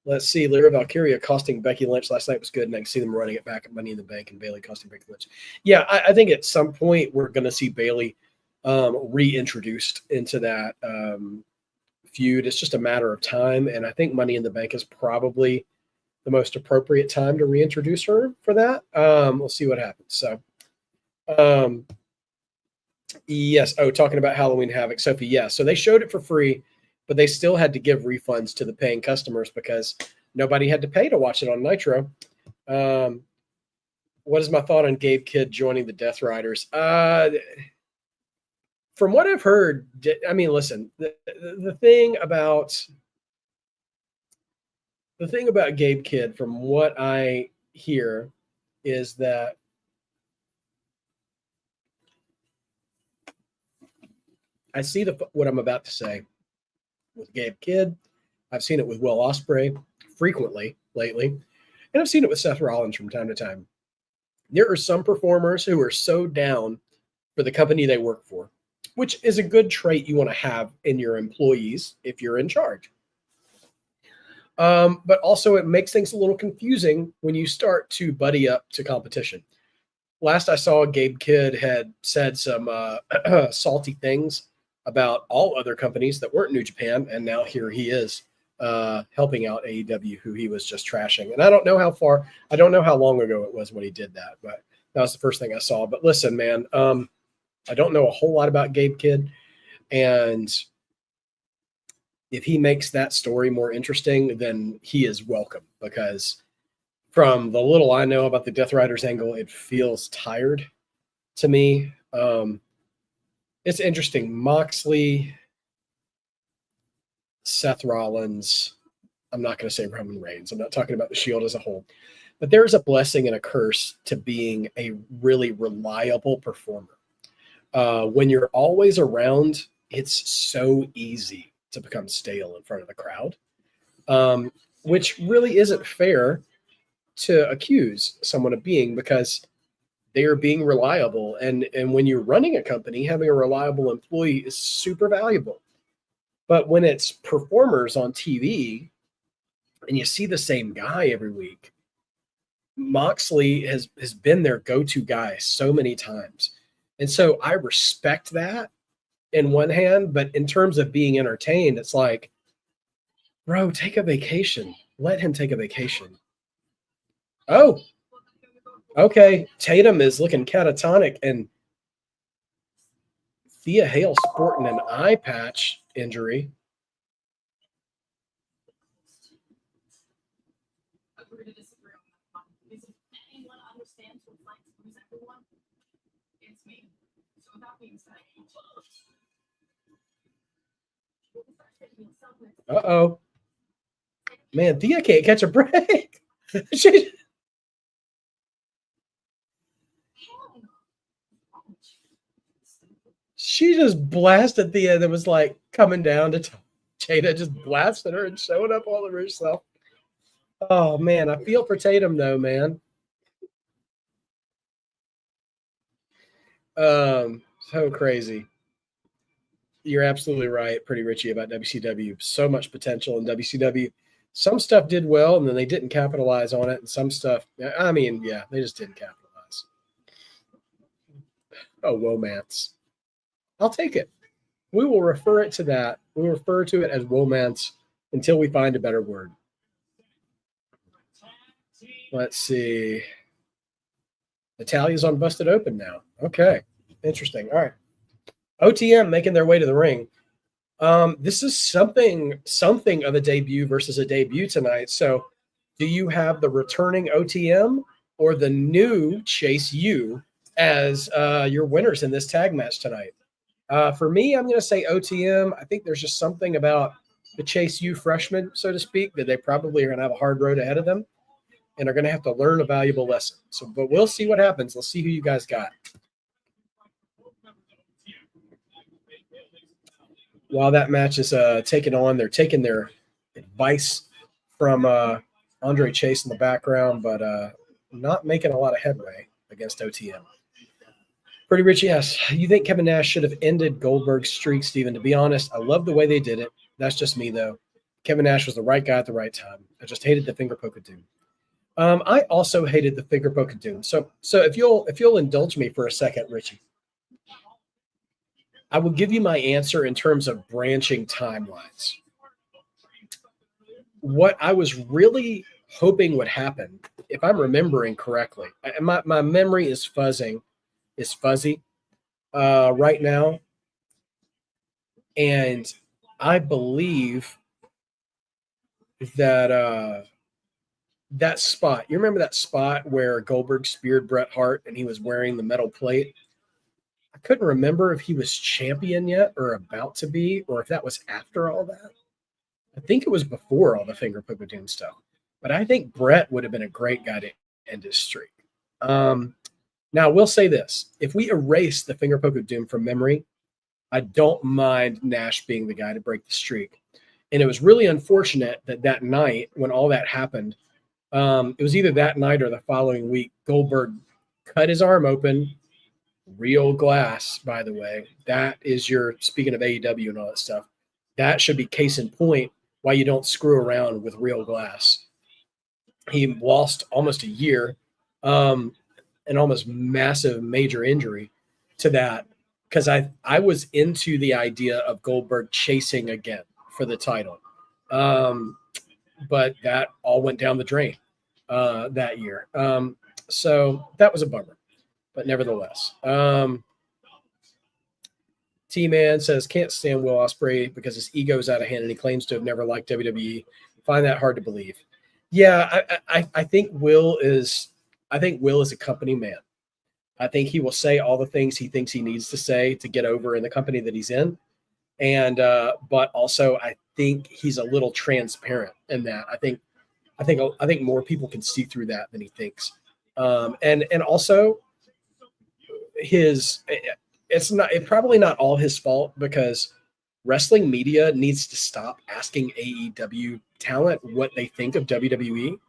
Let's see. Lyra Valkyria costing Becky Lynch last night was good, and I can see them running it back at Money in the Bank and Bayley costing Becky Lynch. Yeah, I think at some point we're going to see Bayley reintroduced into that feud. It's just a matter of time, and I think Money in the Bank is probably the most appropriate time to reintroduce her for that. We'll see what happens. So, yes. Oh, talking about Halloween Havoc, Sophie. Yeah. So they showed it for free, but they still had to give refunds to the paying customers because nobody had to pay to watch it on Nitro. What is my thought on Gabe Kidd joining the Death Riders? From what I've heard, I mean, listen, the thing about Gabe Kidd, from what I hear, is that I see what I'm about to say with Gabe Kidd. I've seen it with Will Ospreay frequently lately, and I've seen it with Seth Rollins from time to time. There are some performers who are so down for the company they work for, which is a good trait you want to have in your employees if you're in charge. But also it makes things a little confusing when you start to buddy up to competition. Last I saw, Gabe Kidd had said some salty things about all other companies that weren't New Japan, and now here he is helping out AEW, who he was just trashing. And I don't know how long ago it was when he did that, but that was the first thing I saw. But listen, man, I don't know a whole lot about Gabe Kidd, and if he makes that story more interesting, then he is welcome, because from the little I know about the Death Riders angle, it feels tired to me. It's interesting. Moxley, Seth Rollins. I'm not going to say Roman Reigns. I'm not talking about the Shield as a whole. But there is a blessing and a curse to being a really reliable performer. When you're always around, it's so easy to become stale in front of the crowd, which really isn't fair to accuse someone of being, because they are being reliable. And when you're running a company, having a reliable employee is super valuable. But when it's performers on TV and you see the same guy every week, Moxley has been their go-to guy so many times. And so I respect that in one hand, but in terms of being entertained, it's like, bro, take a vacation. Let him take a vacation. Oh, okay. Tatum is looking catatonic, and Thea Hale sporting an eye patch injury. Agree to disagree on that one. Because if anyone understands what it's like to lose everyone, it's me. So with that being said, Uh-oh. Man, Thea can't catch a break. She just blasted Thea that was like coming down to Jada, just blasted her and showing up all over herself. Oh, man, I feel for Tatum, though, man. So crazy. You're absolutely right, Pretty Richie, about WCW. So much potential in WCW. Some stuff did well, and then they didn't capitalize on it. And some stuff, I mean, yeah, they just didn't capitalize. Oh, Womance. I'll take it. We will refer it to that. We'll refer to it as Womance until we find a better word. Let's see. Natalia's on Busted Open now. Okay. Interesting. All right. OTM making their way to the ring. This is something of a debut versus a debut tonight. So do you have the returning OTM or the new Chase U as your winners in this tag match tonight? For me, I'm going to say OTM. I think there's just something about the Chase U freshmen, so to speak, that they probably are going to have a hard road ahead of them and are going to have to learn a valuable lesson. So, but we'll see what happens. Let's see who you guys got. While that match is taking on, they're taking their advice from Andre Chase in the background, but not making a lot of headway against OTM. Pretty Rich, yes. You think Kevin Nash should have ended Goldberg's streak, Steven? To be honest, I love the way they did it. That's just me, though. Kevin Nash was the right guy at the right time. I just hated the finger poke of doom. I also hated the finger poke of doom. So if you'll indulge me for a second, Richie, I will give you my answer in terms of branching timelines. What I was really hoping would happen, if I'm remembering correctly, and my memory is fuzzy right now, and I believe that that spot. You remember that spot where Goldberg speared Bret Hart and he was wearing the metal plate? I couldn't remember if he was champion yet or about to be, or if that was after all that. I think it was before all the finger poke of doom stuff. But I think Bret would have been a great guy to end his streak. Now, we'll say this. If we erase the finger poke of doom from memory, I don't mind Nash being the guy to break the streak. And it was really unfortunate that night when all that happened, it was either that night or the following week, Goldberg cut his arm open. Real glass, by the way. That is speaking of AEW and all that stuff, that should be case in point why you don't screw around with real glass. He lost almost a year, an almost massive major injury to that, because I was into the idea of Goldberg chasing again for the title. But that all went down the drain that year. So that was a bummer. But nevertheless, T-Man says, can't stand Will Ospreay because his ego's out of hand and he claims to have never liked WWE. Find that hard to believe. Yeah, I think Will is a company man. I think he will say all the things he thinks he needs to say to get over in the company that he's in. And but also I think he's a little transparent in that. I think more people can see through that than he thinks. And also it's probably not all his fault, because wrestling media needs to stop asking AEW talent what they think of WWE,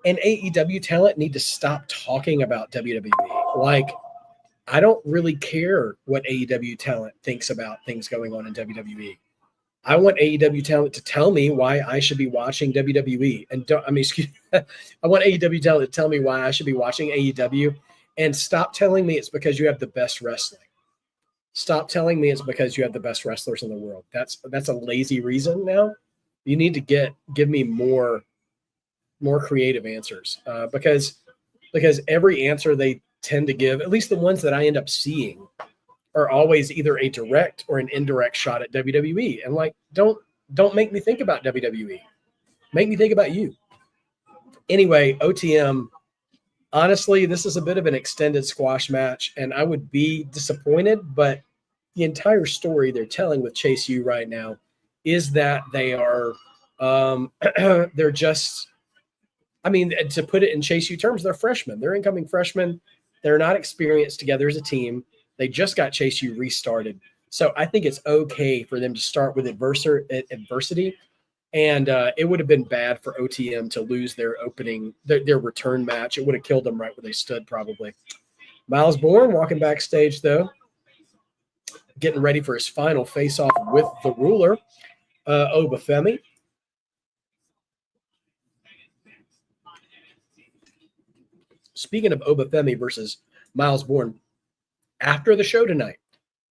and AEW talent need to stop talking about WWE. Like, I don't really care what AEW talent thinks about things going on in WWE. I want AEW talent to tell me why I should be watching WWE. And I want AEW talent to tell me why I should be watching AEW, and stop telling me it's because you have the best wrestling. Stop telling me it's because you have the best wrestlers in the world. That's a lazy reason now. You need to give me more creative answers, because every answer they tend to give, at least the ones that I end up seeing, are always either a direct or an indirect shot at WWE. And like, don't make me think about WWE. Make me think about you. Anyway, OTM, honestly, this is a bit of an extended squash match, and I would be disappointed, but the entire story they're telling with Chase U right now is that they are they're just, I mean, to put it in Chase U terms, they're freshmen. They're incoming freshmen. They're not experienced together as a team. They just got Chase U restarted. So I think it's okay for them to start with adversity. And it would have been bad for OTM to lose their return match. It would have killed them right where they stood, probably. Miles Bourne walking backstage, though, getting ready for his final face-off with the ruler, Obafemi. Speaking of Obafemi versus Miles Bourne, after the show tonight,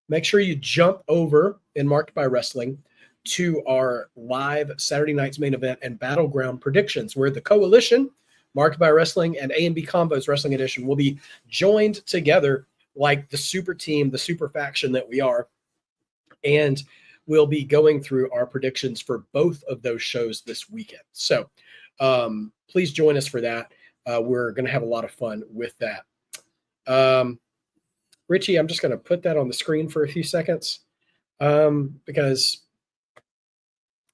make sure you jump over in Marked by Wrestling to our live Saturday night's main event and Battleground predictions, where the Coalition, Marked by Wrestling, and A&B Combos Wrestling Edition will be joined together like the super team, the super faction that we are. And we'll be going through our predictions for both of those shows this weekend. So please join us for that. We're going to have a lot of fun with that. Richie, I'm just going to put that on the screen for a few seconds, because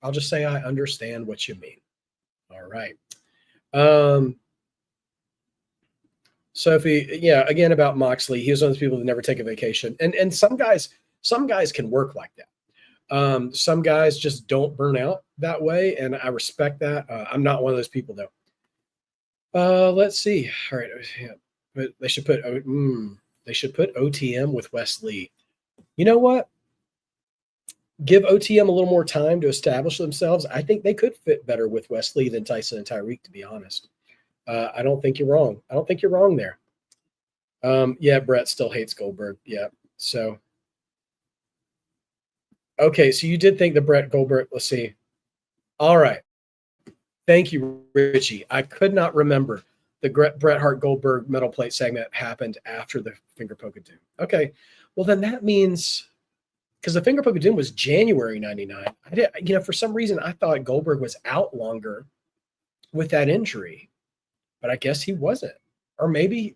I'll just say I understand what you mean. All right. Sophie, yeah, again about Moxley. He was one of those people that never take a vacation. And some guys can work like that. Some guys just don't burn out that way, and I respect that. I'm not one of those people, though. Let's see. All right. Yeah. But they should put OTM with Wes Lee. You know what? Give OTM a little more time to establish themselves. I think they could fit better with Wes Lee than Tyson and Tyreek, to be honest. I don't think you're wrong. I don't think you're wrong there. Yeah, Brett still hates Goldberg. Yeah. So, okay. So you did think the Brett Goldberg, let's see. All right. Thank you, Richie. I could not remember the Bret Hart Goldberg metal plate segment happened after the finger poke of doom. Okay. Well, then that means, because the finger poke of doom was January 99. For some reason, I thought Goldberg was out longer with that injury, but I guess he wasn't. Or maybe,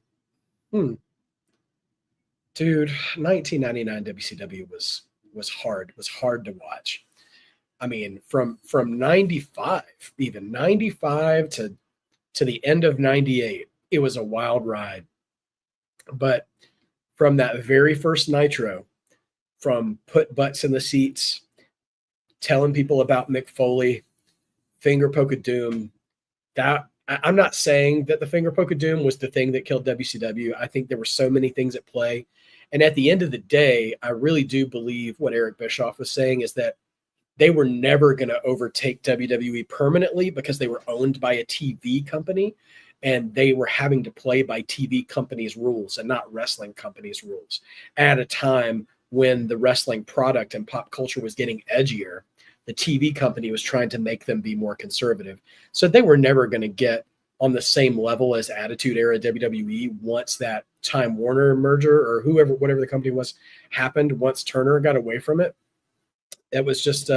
dude, 1999 WCW was hard. It was hard to watch. I mean, from 95 to the end of 98, it was a wild ride. But from that very first Nitro, from put butts in the seats, telling people about Mick Foley, finger poke of doom, that I'm not saying that the finger poke of doom was the thing that killed WCW. I think there were so many things at play. And at the end of the day, I really do believe what Eric Bischoff was saying is that they were never going to overtake WWE permanently because they were owned by a TV company, and they were having to play by TV companies' rules and not wrestling companies' rules at a time when the wrestling product and pop culture was getting edgier. The TV company was trying to make them be more conservative. So they were never going to get on the same level as Attitude Era WWE once that Time Warner merger or whatever the company was happened. Once Turner got away from it, it was just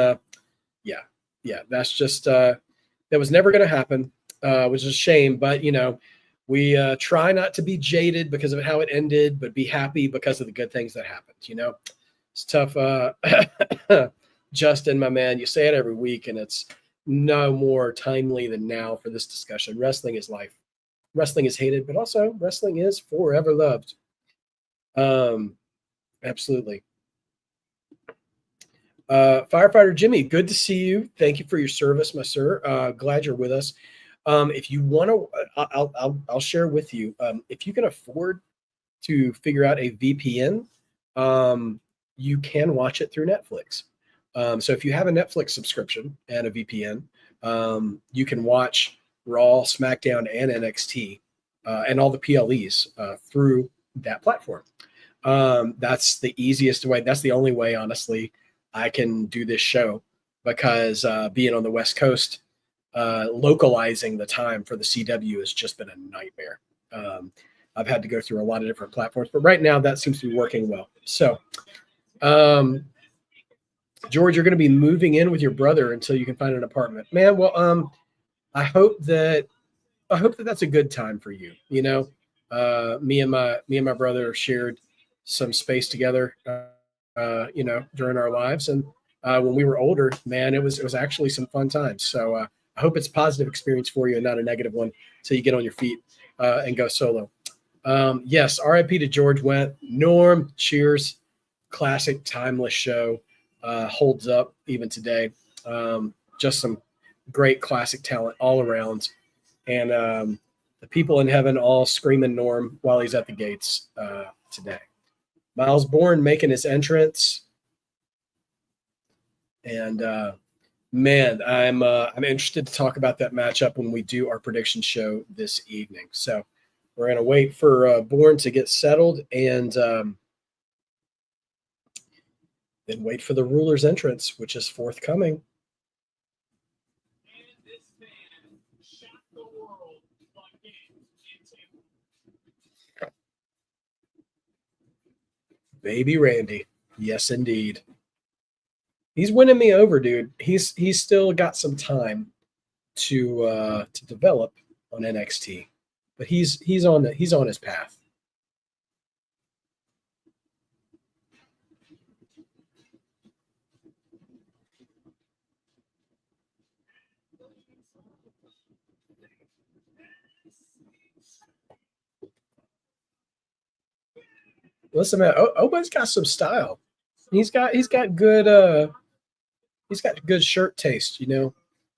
that's just that was never going to happen, which is a shame. But we try not to be jaded because of how it ended, but be happy because of the good things that happened. It's tough. Justin, my man, you say it every week, and it's no more timely than now for this discussion. Wrestling is life. Wrestling is hated, but also wrestling is forever loved. Absolutely. Firefighter Jimmy, good to see you. Thank you for your service, my sir. Glad you're with us. If you want to, I'll share with you. If you can afford to figure out a VPN, you can watch it through Netflix. So if you have a Netflix subscription and a VPN, you can watch Raw, SmackDown, and NXT and all the PLEs through that platform. That's the easiest way. That's the only way, honestly, I can do this show, because being on the West Coast, localizing the time for the CW has just been a nightmare. I've had to go through a lot of different platforms, but right now that seems to be working well. So, George, you're going to be moving in with your brother until you can find an apartment, man. Well, I hope that that's a good time for you. Me and my brother shared some space together, during our lives, and when we were older, man, it was actually some fun times. So I hope it's a positive experience for you and not a negative one, so you get on your feet and go solo. Yes, RIP to George Wendt. Norm, cheers. Classic, timeless show. Holds up even today. Just some great classic talent all around. And the people in heaven all screaming Norm while he's at the gates today. Miles Bourne making his entrance. And man, I'm interested to talk about that matchup when we do our prediction show this evening. So we're going to wait for Bourne to get settled, and then wait for the ruler's entrance, which is forthcoming. Baby Randy. Yes, indeed. He's winning me over, dude. He's still got some time to develop on NXT, but he's on his path. Listen, man, Oba's got some style. He's got good shirt taste.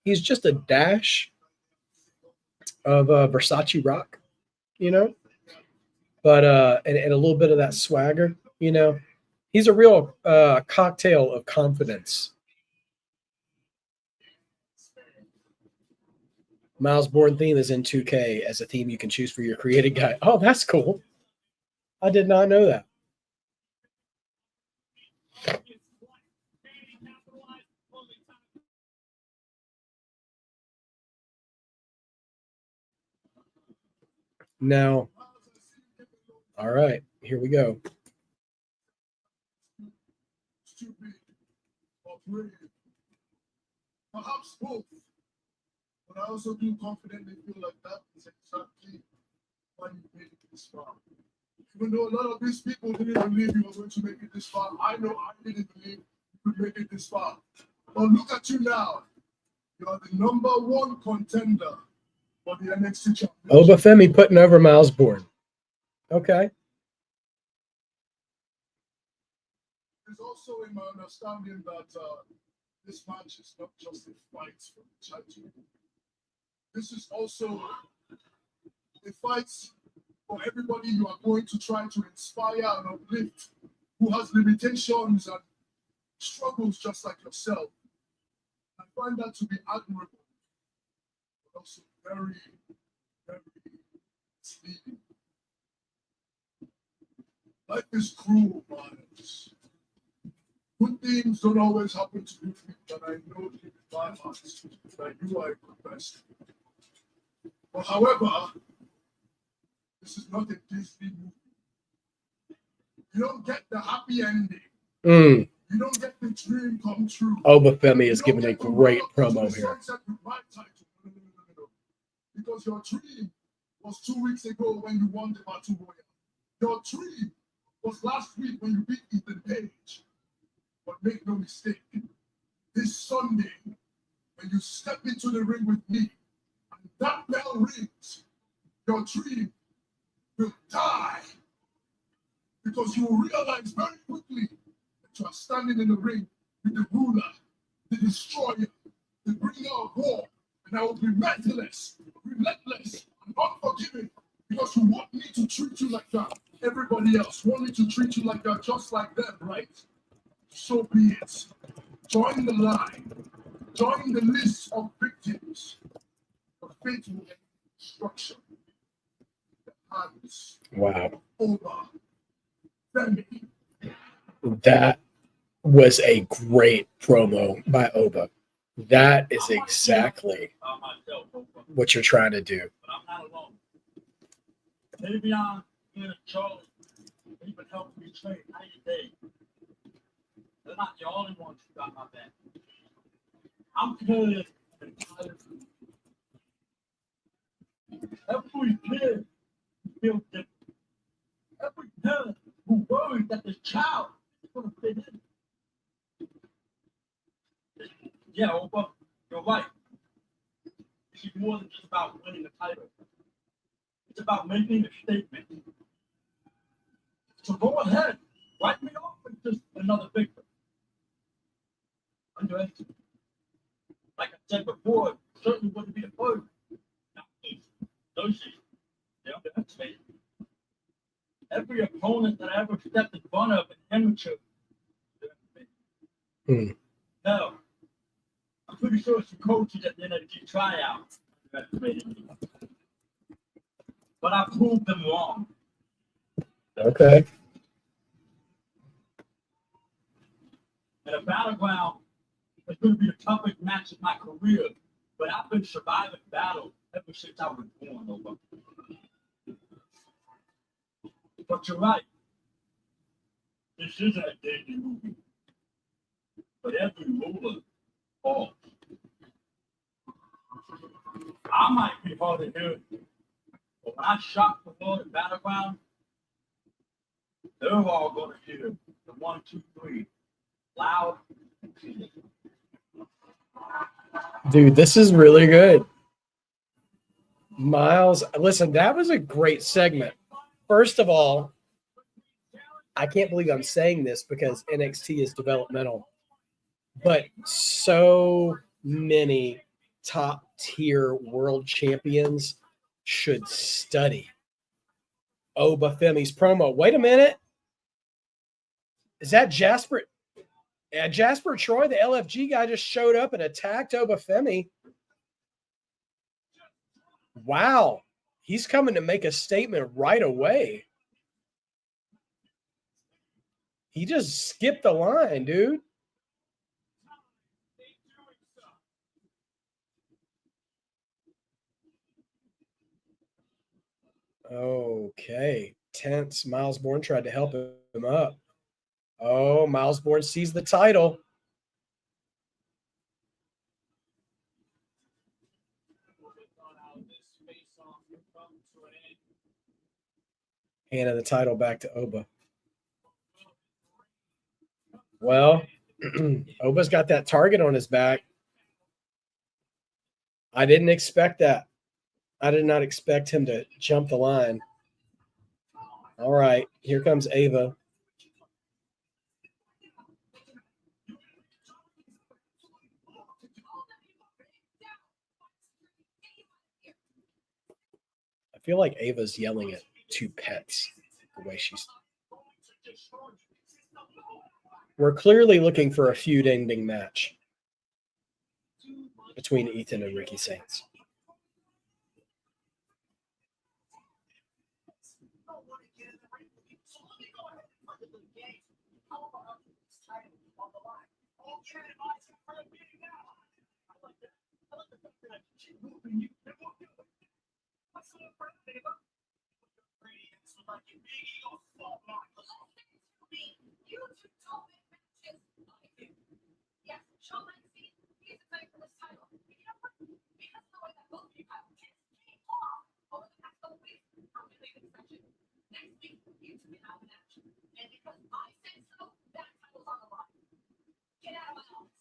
He's just a dash of Versace rock, but and a little bit of that swagger. He's a real cocktail of confidence. Miles Bourne theme is in 2K as a theme you can choose for your created guide. Oh, that's cool. I did not know that. Now, all right, here we go. Perhaps both, but I also do confidently feel like that is exactly why you made it this far. Even though a lot of these people didn't believe you were going to make it this far, I know I didn't believe you could make it this far. But look at you now. You are the number one contender for the NXT championship. Obafemi putting over Miles Bourne. Okay. It's also in my understanding that this match is not just a fight for the title. This is also a fight for everybody you are going to try to inspire and uplift, who has limitations and struggles just like yourself. I find that to be admirable, but also very, very misleading. Life is cruel, man. Good things don't always happen to good people, and I know in my heart that you are a good person. But however, this is not a Disney movie. You don't get the happy ending. Mm. You don't get the dream come true. Obafemi is giving a great promo here. Because your dream was 2 weeks ago when you won the Battle Royale. Your dream was last week when you beat Ethan Page. But make no mistake, this Sunday, when you step into the ring with me, and that bell rings, your dream will die. Because you will realize very quickly that you are standing in the ring with the ruler, the destroyer, the bringer of war, and I will be merciless, relentless, and unforgiving because you want me to treat you like that. Everybody else want me to treat you like that, just like them, right? So be it. Join the line. Join the list of victims of fatal destruction. The hands. Wow. Over. Femi. That was a great promo by Oba. That is exactly what you're trying to do. But I'm not alone. Davion and Charlie, even helped me train 90 days. They're not the only ones who got my back. I'm pissed and tired. Every kid feels different. Every parent who worries that this child is going to fit in. Yeah, Opa, you're right. This is more than just about winning a title. It's about making a statement. So go ahead, write me off as just another victim. Underestimate. Like I said before, it certainly wouldn't be the first. Not least, those they underestimate. Every opponent that I ever stepped in front of in amateur, no. I'm pretty sure some coaches at the NXT tryouts underestimated me. But I proved them wrong. Okay. And a battleground is going to be the toughest match of my career. But I've been surviving battles ever since I was born, Over. But you're right. This isn't a Disney movie. But every ruler falls. I might be hard to hear, but when I shock before the battleground, they're all going to hear the 1, 2, 3 loud and clear. Dude, this is really good. Miles, listen, that was a great segment. First of all, I can't believe I'm saying this because NXT is developmental, but so many top tier world champions should study Obafemi's promo. Wait a minute. Is that Jasper? Yeah, Jasper Troy, the LFG guy, just showed up and attacked Obafemi. Wow. He's coming to make a statement right away. He just skipped the line, dude. Okay. Tense. Miles Bourne tried to help him up. Oh, Miles Bourne sees the title. Handing the title back to Oba. Well, Oba's got that target on his back. I didn't expect that. I did not expect him to jump the line. All right, here comes Ava. I feel like Ava's yelling at two pets the way she's. We're clearly looking for a feud-ending match between Ethan and Ricky Saints. like you big ego fault line. You two don't make matches like you. Yes, Shawn Legacy, he's excited for this title. But you know what? Because of the way that both of you have just came off over the past couple weeks, I'm gonna make an exception. Next week, you two can have a match. And because I said so, that title's on the line. Get out of my office.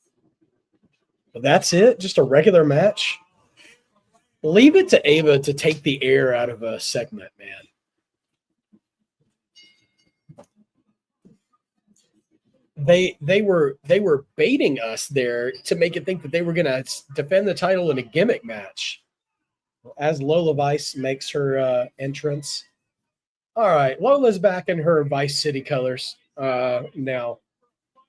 Well, that's it. Just a regular match. Leave it to Ava to take the air out of a segment, man. They were baiting us there to make it think that they were going to defend the title in a gimmick match. As Lola Vice makes her entrance. All right, Lola's back in her Vice City colors now.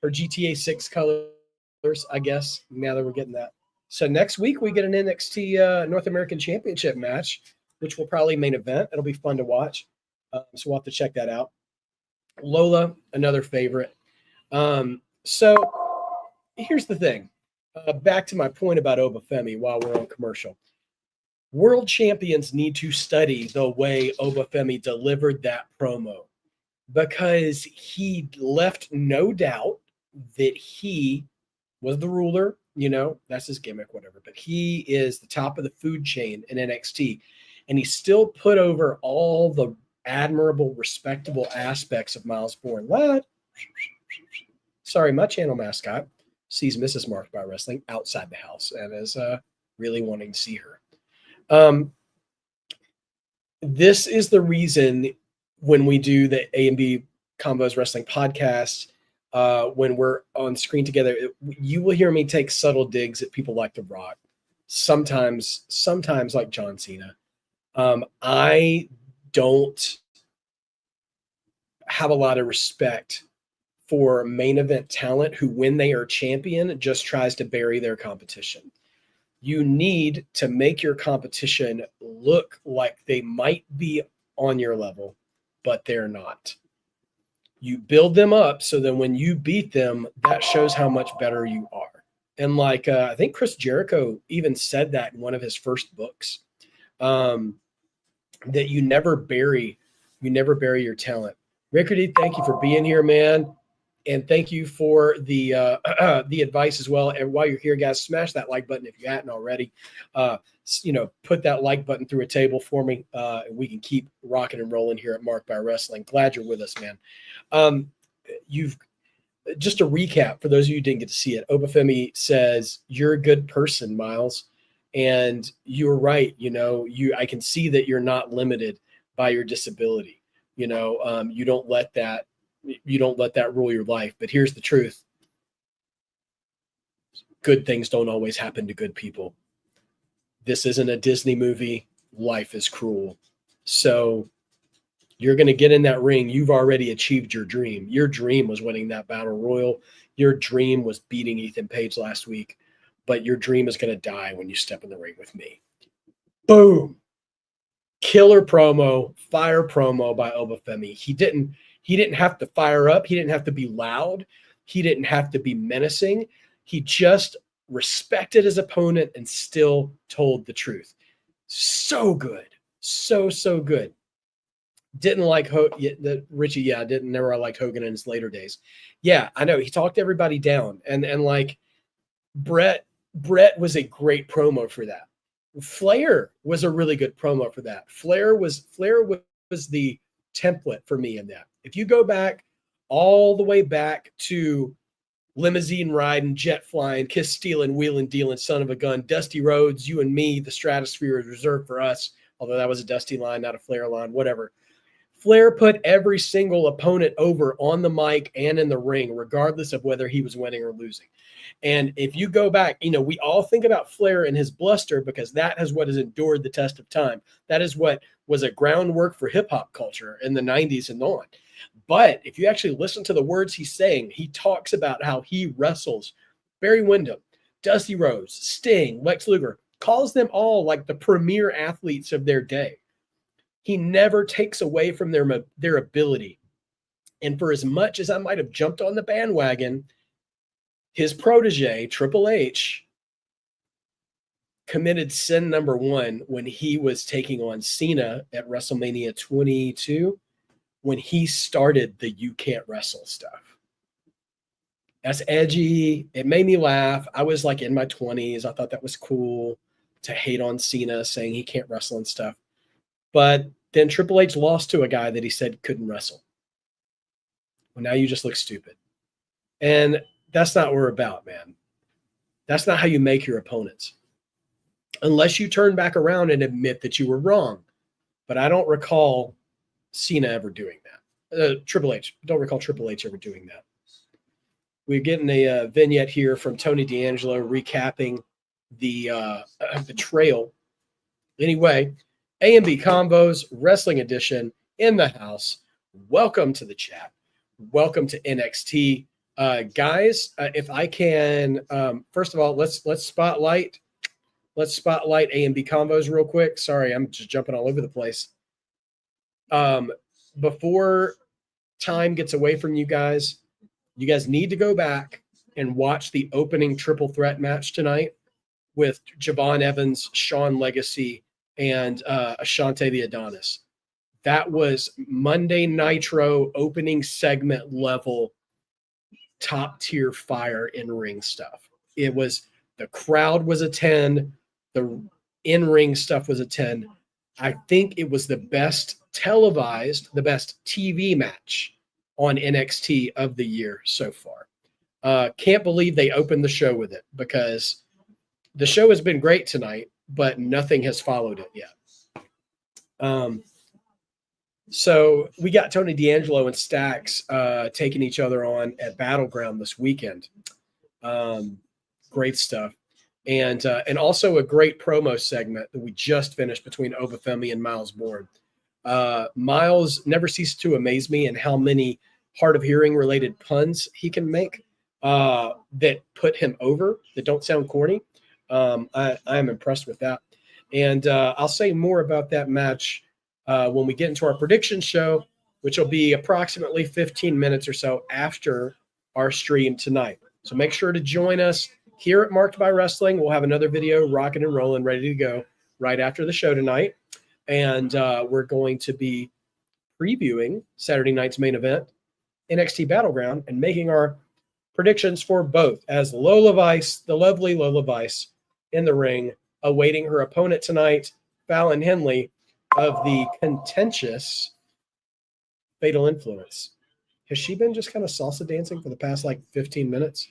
Her GTA 6 colors, I guess, now that we're getting that. So next week we get an NXT North American Championship match, which will probably main event. It'll be fun to watch. So we'll have to check that out. Lola, another favorite. So here's the thing. Back to my point about Obafemi while we're on commercial. World champions need to study the way Obafemi delivered that promo because he left no doubt that he was the ruler. You know, that's his gimmick, whatever. But he is the top of the food chain in NXT. And he still put over all the admirable, respectable aspects of Miles Bourne. What? Sorry, my channel mascot sees Mrs. Marked by Wrestling outside the house and is really wanting to see her. This is the reason when we do the A&B Combos Wrestling podcast, when we're on screen together, you will hear me take subtle digs at people like The Rock. Sometimes like John Cena. I don't have a lot of respect for main event talent who, when they are champion, just tries to bury their competition. You need to make your competition look like they might be on your level, but they're not. You build them up so that when you beat them, that shows how much better you are. And like, I think Chris Jericho even said that in one of his first books, that you never bury your talent. Rickardy, thank you for being here, man. And thank you for the advice as well. And while you're here, guys, smash that like button if you hadn't already. Put that like button through a table for me. And we can keep rocking and rolling here at Marked by Wrestling. Glad you're with us, man. You've just a recap for those of you who didn't get to see it. Obafemi says, "You're a good person, Miles, and you're right. I can see that you're not limited by your disability. You don't let that rule your life. But here's the truth. Good things don't always happen to good people. This isn't a Disney movie. Life is cruel. So you're going to get in that ring. You've already achieved your dream. Your dream was winning that battle royal. Your dream was beating Ethan Page last week. But your dream is going to die when you step in the ring with me." Boom. Killer promo, fire promo by Obafemi. He didn't have to fire up. He didn't have to be loud. He didn't have to be menacing. He just respected his opponent and still told the truth. So good. So good. Didn't like Richie. Yeah, I never liked Hogan in his later days. Yeah, I know. He talked everybody down. And like Brett was a great promo for that. Flair was a really good promo for that. Flair was the template for me in that. If you go back all the way back to limousine riding, jet flying, kiss stealing, wheeling dealing, son of a gun, Dusty Rhodes, you and me, the stratosphere is reserved for us. Although that was a Dusty line, not a Flair line, whatever. Flair put every single opponent over on the mic and in the ring, regardless of whether he was winning or losing. And if you go back, we all think about Flair and his bluster because that is what has endured the test of time. That is what was a groundwork for hip hop culture in the 90s and on. But if you actually listen to the words he's saying, he talks about how he wrestles Barry Windham, Dusty Rhodes, Sting, Lex Luger, calls them all like the premier athletes of their day. He never takes away from their ability. And for as much as I might have jumped on the bandwagon, his protege, Triple H, committed sin number one when he was taking on Cena at WrestleMania 22. when he started the "you can't wrestle" stuff. That's edgy. It made me laugh. I was like in my 20s. I thought that was cool to hate on Cena saying he can't wrestle and stuff. But then Triple H lost to a guy that he said couldn't wrestle. Well, now you just look stupid. And that's not what we're about, man. That's not how you make your opponents. Unless you turn back around and admit that you were wrong. But I don't recall Cena ever doing that. Triple H. Don't recall Triple H ever doing that. We're getting a vignette here from Tony D'Angelo recapping the betrayal. Anyway, A&B Combos Wrestling Edition in the house. Welcome to the chat. Welcome to NXT. Guys, if I can, first of all, let's spotlight A&B Combos real quick. Sorry, I'm just jumping all over the place. Before time gets away from you guys need to go back and watch the opening triple threat match tonight with Javon Evans, Sean Legacy, and Ashante the Adonis. That was Monday Nitro opening segment level top tier fire in ring stuff. It was, the crowd was a 10. The in ring stuff was a 10. I think it was the best televised, the best TV match on NXT of the year so far. Can't believe they opened the show with it, because the show has been great tonight, but nothing has followed it yet. So we got Tony D'Angelo and Stax taking each other on at Battleground this weekend. Great stuff. And also a great promo segment that we just finished between Obafemi and Miles Bourne. Miles never ceases to amaze me in how many hard of hearing related puns he can make that put him over, that don't sound corny. I am impressed with that. And I'll say more about that match when we get into our prediction show, which will be approximately 15 minutes or so after our stream tonight. So make sure to join us here at Marked by Wrestling. We'll have another video rocking and rolling, ready to go right after the show tonight. And we're going to be previewing Saturday night's main event, NXT Battleground, and making our predictions for both, as Lola Vice, the lovely Lola Vice, in the ring, awaiting her opponent tonight, Fallon Henley, of the contentious Fatal Influence. Has she been just kind of salsa dancing for the past 15 minutes?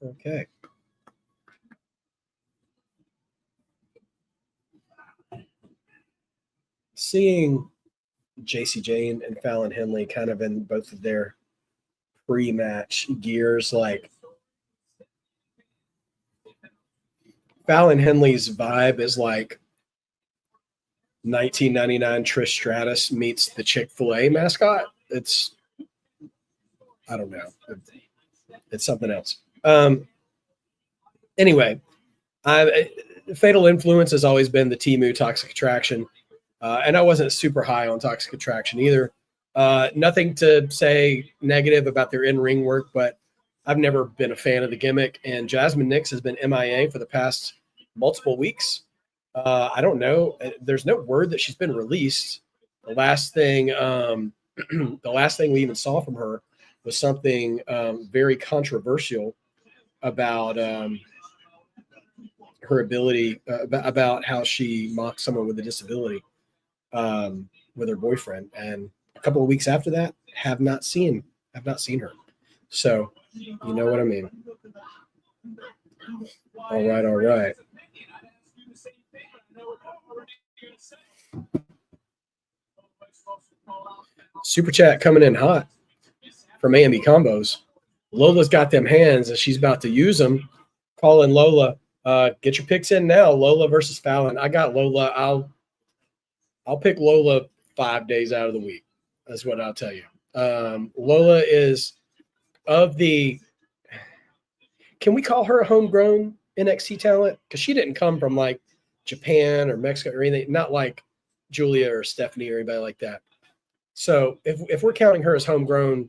Okay. Seeing JC Jane and Fallon Henley kind of in both of their pre-match gears, Fallon Henley's vibe is like 1999 Trish Stratus meets the Chick-fil-A mascot. It's, I don't know. It's something else. Anyway, Fatal Influence has always been the Temu Toxic Attraction. And I wasn't super high on Toxic Attraction either. Nothing to say negative about their in-ring work, but I've never been a fan of the gimmick. And Jasmine Nix has been MIA for the past multiple weeks. I don't know. There's no word that she's been released. The last thing we even saw from her was something very controversial about her ability, about how she mocked someone with a disability with her boyfriend. And a couple of weeks after that, have not seen her. So you know what I mean. All right. Super chat coming in hot from A&B Combos. Lola's got them hands and she's about to use them. Calling Lola. Get your picks in now. Lola versus Fallon. I got Lola. I'll pick Lola 5 days out of the week. That's what I'll tell you. Lola is of the. Can we call her a homegrown NXT talent? Because she didn't come from Japan or Mexico or anything. Not like Julia or Stephanie or anybody like that. So if we're counting her as homegrown,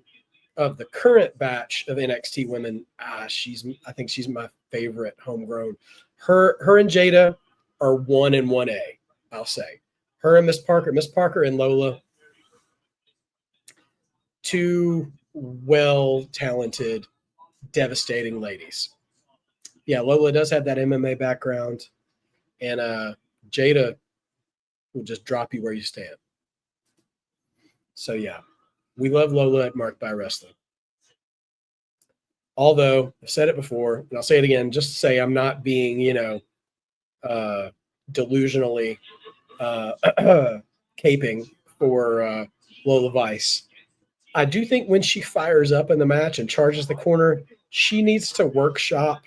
of the current batch of NXT women, I think she's my favorite homegrown. Her and Jada are 1 and 1A, I'll say. Her and Miss Parker and Lola, two well-talented, devastating ladies. Yeah, Lola does have that MMA background, and Jada will just drop you where you stand. So yeah, we love Lola at Marked by Wrestling. Although I've said it before, and I'll say it again, just to say I'm not being, delusionally caping for Lola Vice. I do think when she fires up in the match and charges the corner, she needs to workshop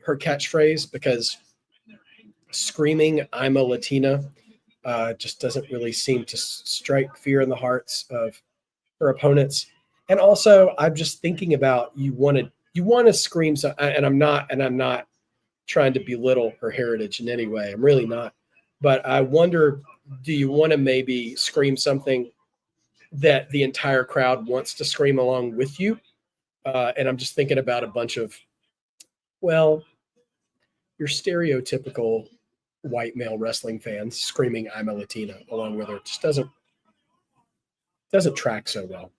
her catchphrase, because screaming "I'm a Latina" just doesn't really seem to strike fear in the hearts of her opponents. And also, I'm just thinking about you want to scream, so, and I'm not trying to belittle her heritage in any way. I'm really not. But I wonder, do you want to maybe scream something that the entire crowd wants to scream along with you? And I'm just thinking about a bunch of, well, your stereotypical white male wrestling fans screaming "I'm a Latina" along with her. It just doesn't track so well.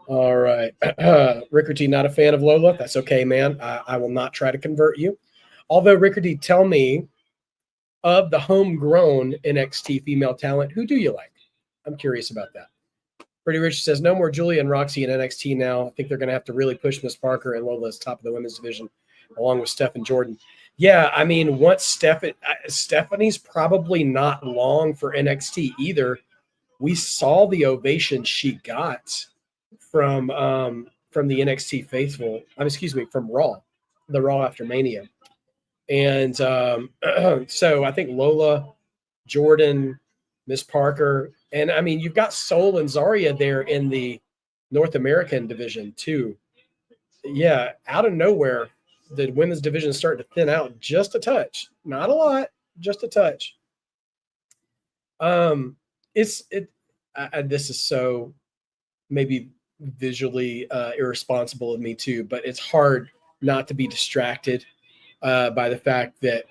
All right. Rickerty, not a fan of Lola. That's okay, man. I will not try to convert you. Although, Rickerty, tell me, of the homegrown NXT female talent, who do you like? I'm curious about that. Pretty Rich says, no more Julia and Roxy in NXT now. I think they're going to have to really push Miss Parker and Lola as top of the women's division, along with Steph and Jordan. Yeah, I mean, once Stephanie's probably not long for NXT either. We saw the ovation she got from the NXT faithful. From Raw, the Raw after Mania. And so I think Lola, Jordan, Miss Parker, and I mean, you've got Soul and Zarya there in the North American division too. Yeah, out of nowhere, the women's division is starting to thin out just a touch. Not a lot, just a touch. This is so maybe visually irresponsible of me too, but it's hard not to be distracted by the fact that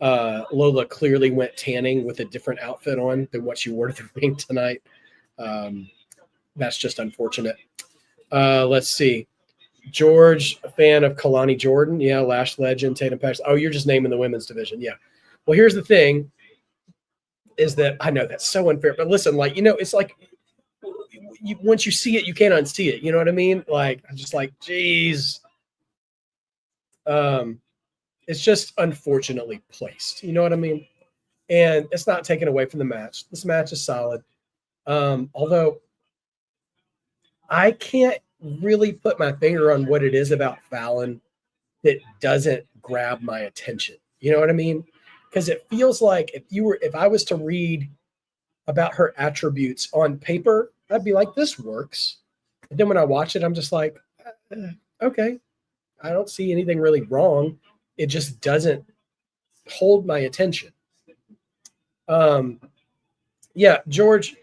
Lola clearly went tanning with a different outfit on than what she wore to the ring tonight. That's just unfortunate. Let's see. George, a fan of Kalani Jordan. Yeah, Lash Legend, Tatum Paxton. Oh, you're just naming the women's division. Yeah. Well, here's the thing is that I know that's so unfair, but listen, it's like once you see it, you can't unsee it. You know what I mean? Like, I'm just like, geez. It's just unfortunately placed. You know what I mean? And it's not taken away from the match. This match is solid. Although I can't really put my finger on what it is about Fallon that doesn't grab my attention. You know what I mean? Because it feels like if I was to read about her attributes on paper, I'd be like, this works. But then when I watch it, I'm just like, okay, I don't see anything really wrong. It just doesn't hold my attention. Yeah, George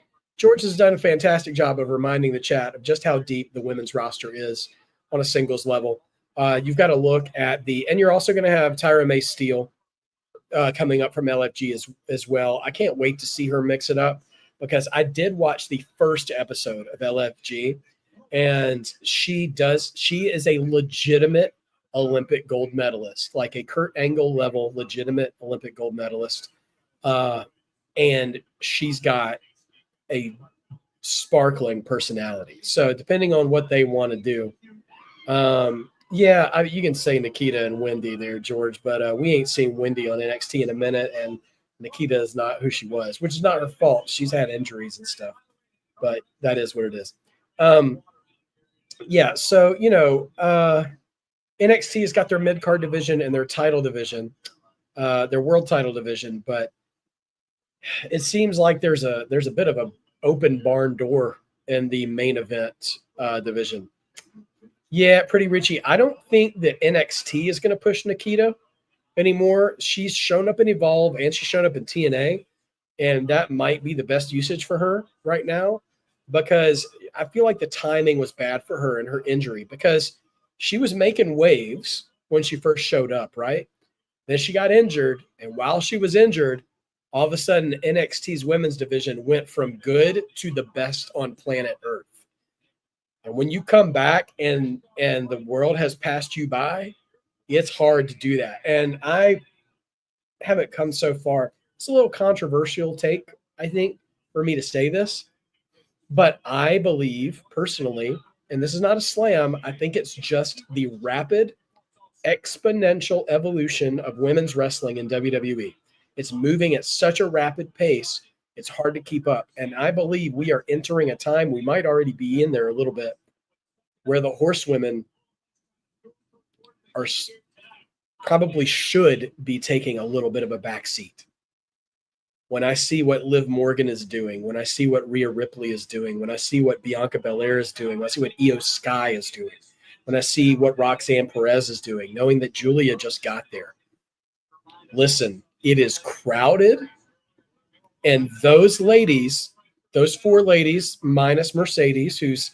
has done a fantastic job of reminding the chat of just how deep the women's roster is on a singles level. You've got to look at and you're also going to have Tyra May Steele coming up from LFG as well. I can't wait to see her mix it up, because I did watch the first episode of LFG, and she is a legitimate Olympic gold medalist, like a Kurt Angle level legitimate Olympic gold medalist. And she's got a sparkling personality. So depending on what they want to do, you can say Nikita and Wendy there, George, but we ain't seen Wendy on NXT in a minute, and Nikita is not who she was, which is not her fault. She's had injuries and stuff, but that is what it is. NXT has got their mid-card division and their title division, their world title division, but it seems like there's a bit of an open barn door in the main event division. Yeah, Pretty Richie. I don't think that NXT is going to push Nikita anymore. She's shown up in Evolve and she's shown up in TNA, and that might be the best usage for her right now. because I feel like the timing was bad for her and her injury, because she was making waves when she first showed up, right? Then she got injured, and while she was injured, all of a sudden NXT's women's division went from good to the best on planet Earth. And when you come back and the world has passed you by, it's hard to do that. And I haven't come so far. It's a little controversial take, I think, for me to say this, but I believe personally, and this is not a slam, I think it's just the rapid exponential evolution of women's wrestling in WWE. It's moving at such a rapid pace, it's hard to keep up. And I believe we are entering a time, we might already be in there a little bit, where the horsewomen are probably should be taking a little bit of a backseat. When I see what Liv Morgan is doing, when I see what Rhea Ripley is doing, when I see what Bianca Belair is doing, when I see what Io Sky is doing, when I see what Roxanne Perez is doing, knowing that Julia just got there. Listen, it is crowded, and those ladies, those four ladies, minus Mercedes, who's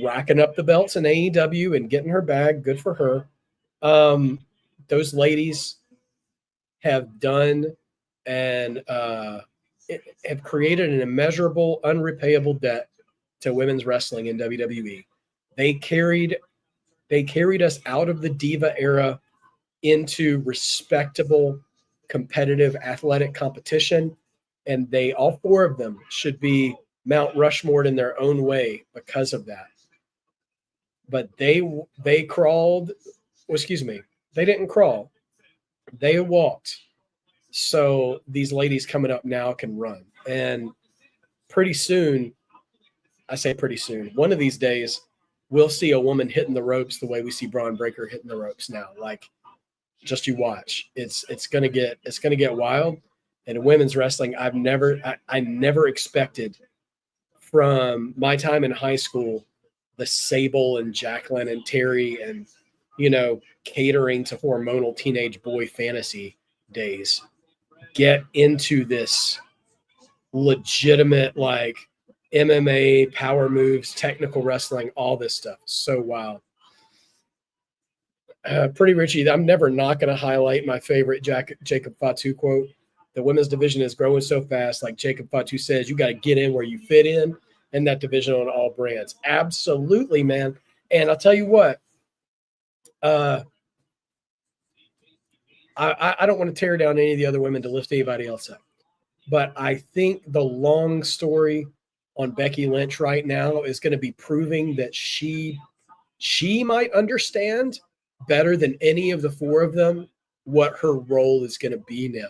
racking up the belts in AEW and getting her bag, good for her. Those ladies have done and have created an immeasurable, unrepayable debt to women's wrestling in WWE. They carried us out of the diva era into respectable, competitive, athletic competition, and they, all four of them, should be Mount Rushmore in their own way because of that. But they crawled. Well, excuse me, they didn't crawl. They walked. So these ladies coming up now can run. And pretty soon, I say pretty soon, one of these days, we'll see a woman hitting the ropes the way we see Braun Breaker hitting the ropes now. Like, just you watch. It's gonna get wild. And in women's wrestling, I never expected from my time in high school, the Sable and Jacqueline and Terry and, catering to hormonal teenage boy fantasy days, get into this legitimate, like, MMA, power moves, technical wrestling, all this stuff. So wild. Pretty Richie, I'm never not going to highlight my favorite Jacob Fatu quote. The women's division is growing so fast. Like Jacob Fatu says, you got to get in where you fit in that division on all brands. Absolutely, man. And I'll tell you what, I don't want to tear down any of the other women to lift anybody else up. But I think the long story on Becky Lynch right now is going to be proving that she might understand better than any of the four of them what her role is going to be now.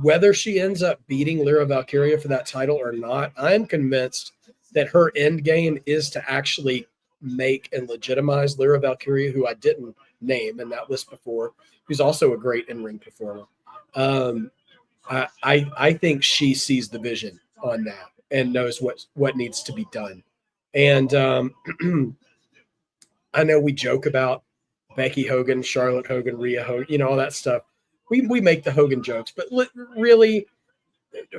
Whether she ends up beating Lyra Valkyria for that title or not, I'm convinced that her end game is to actually make and legitimize Lyra Valkyria, who I didn't name in that list before, who's also a great in-ring performer. I think she sees the vision on that and knows what needs to be done. And I know we joke about Becky Hogan, Charlotte Hogan, Rhea Hogan, all that stuff. We make the Hogan jokes, but really,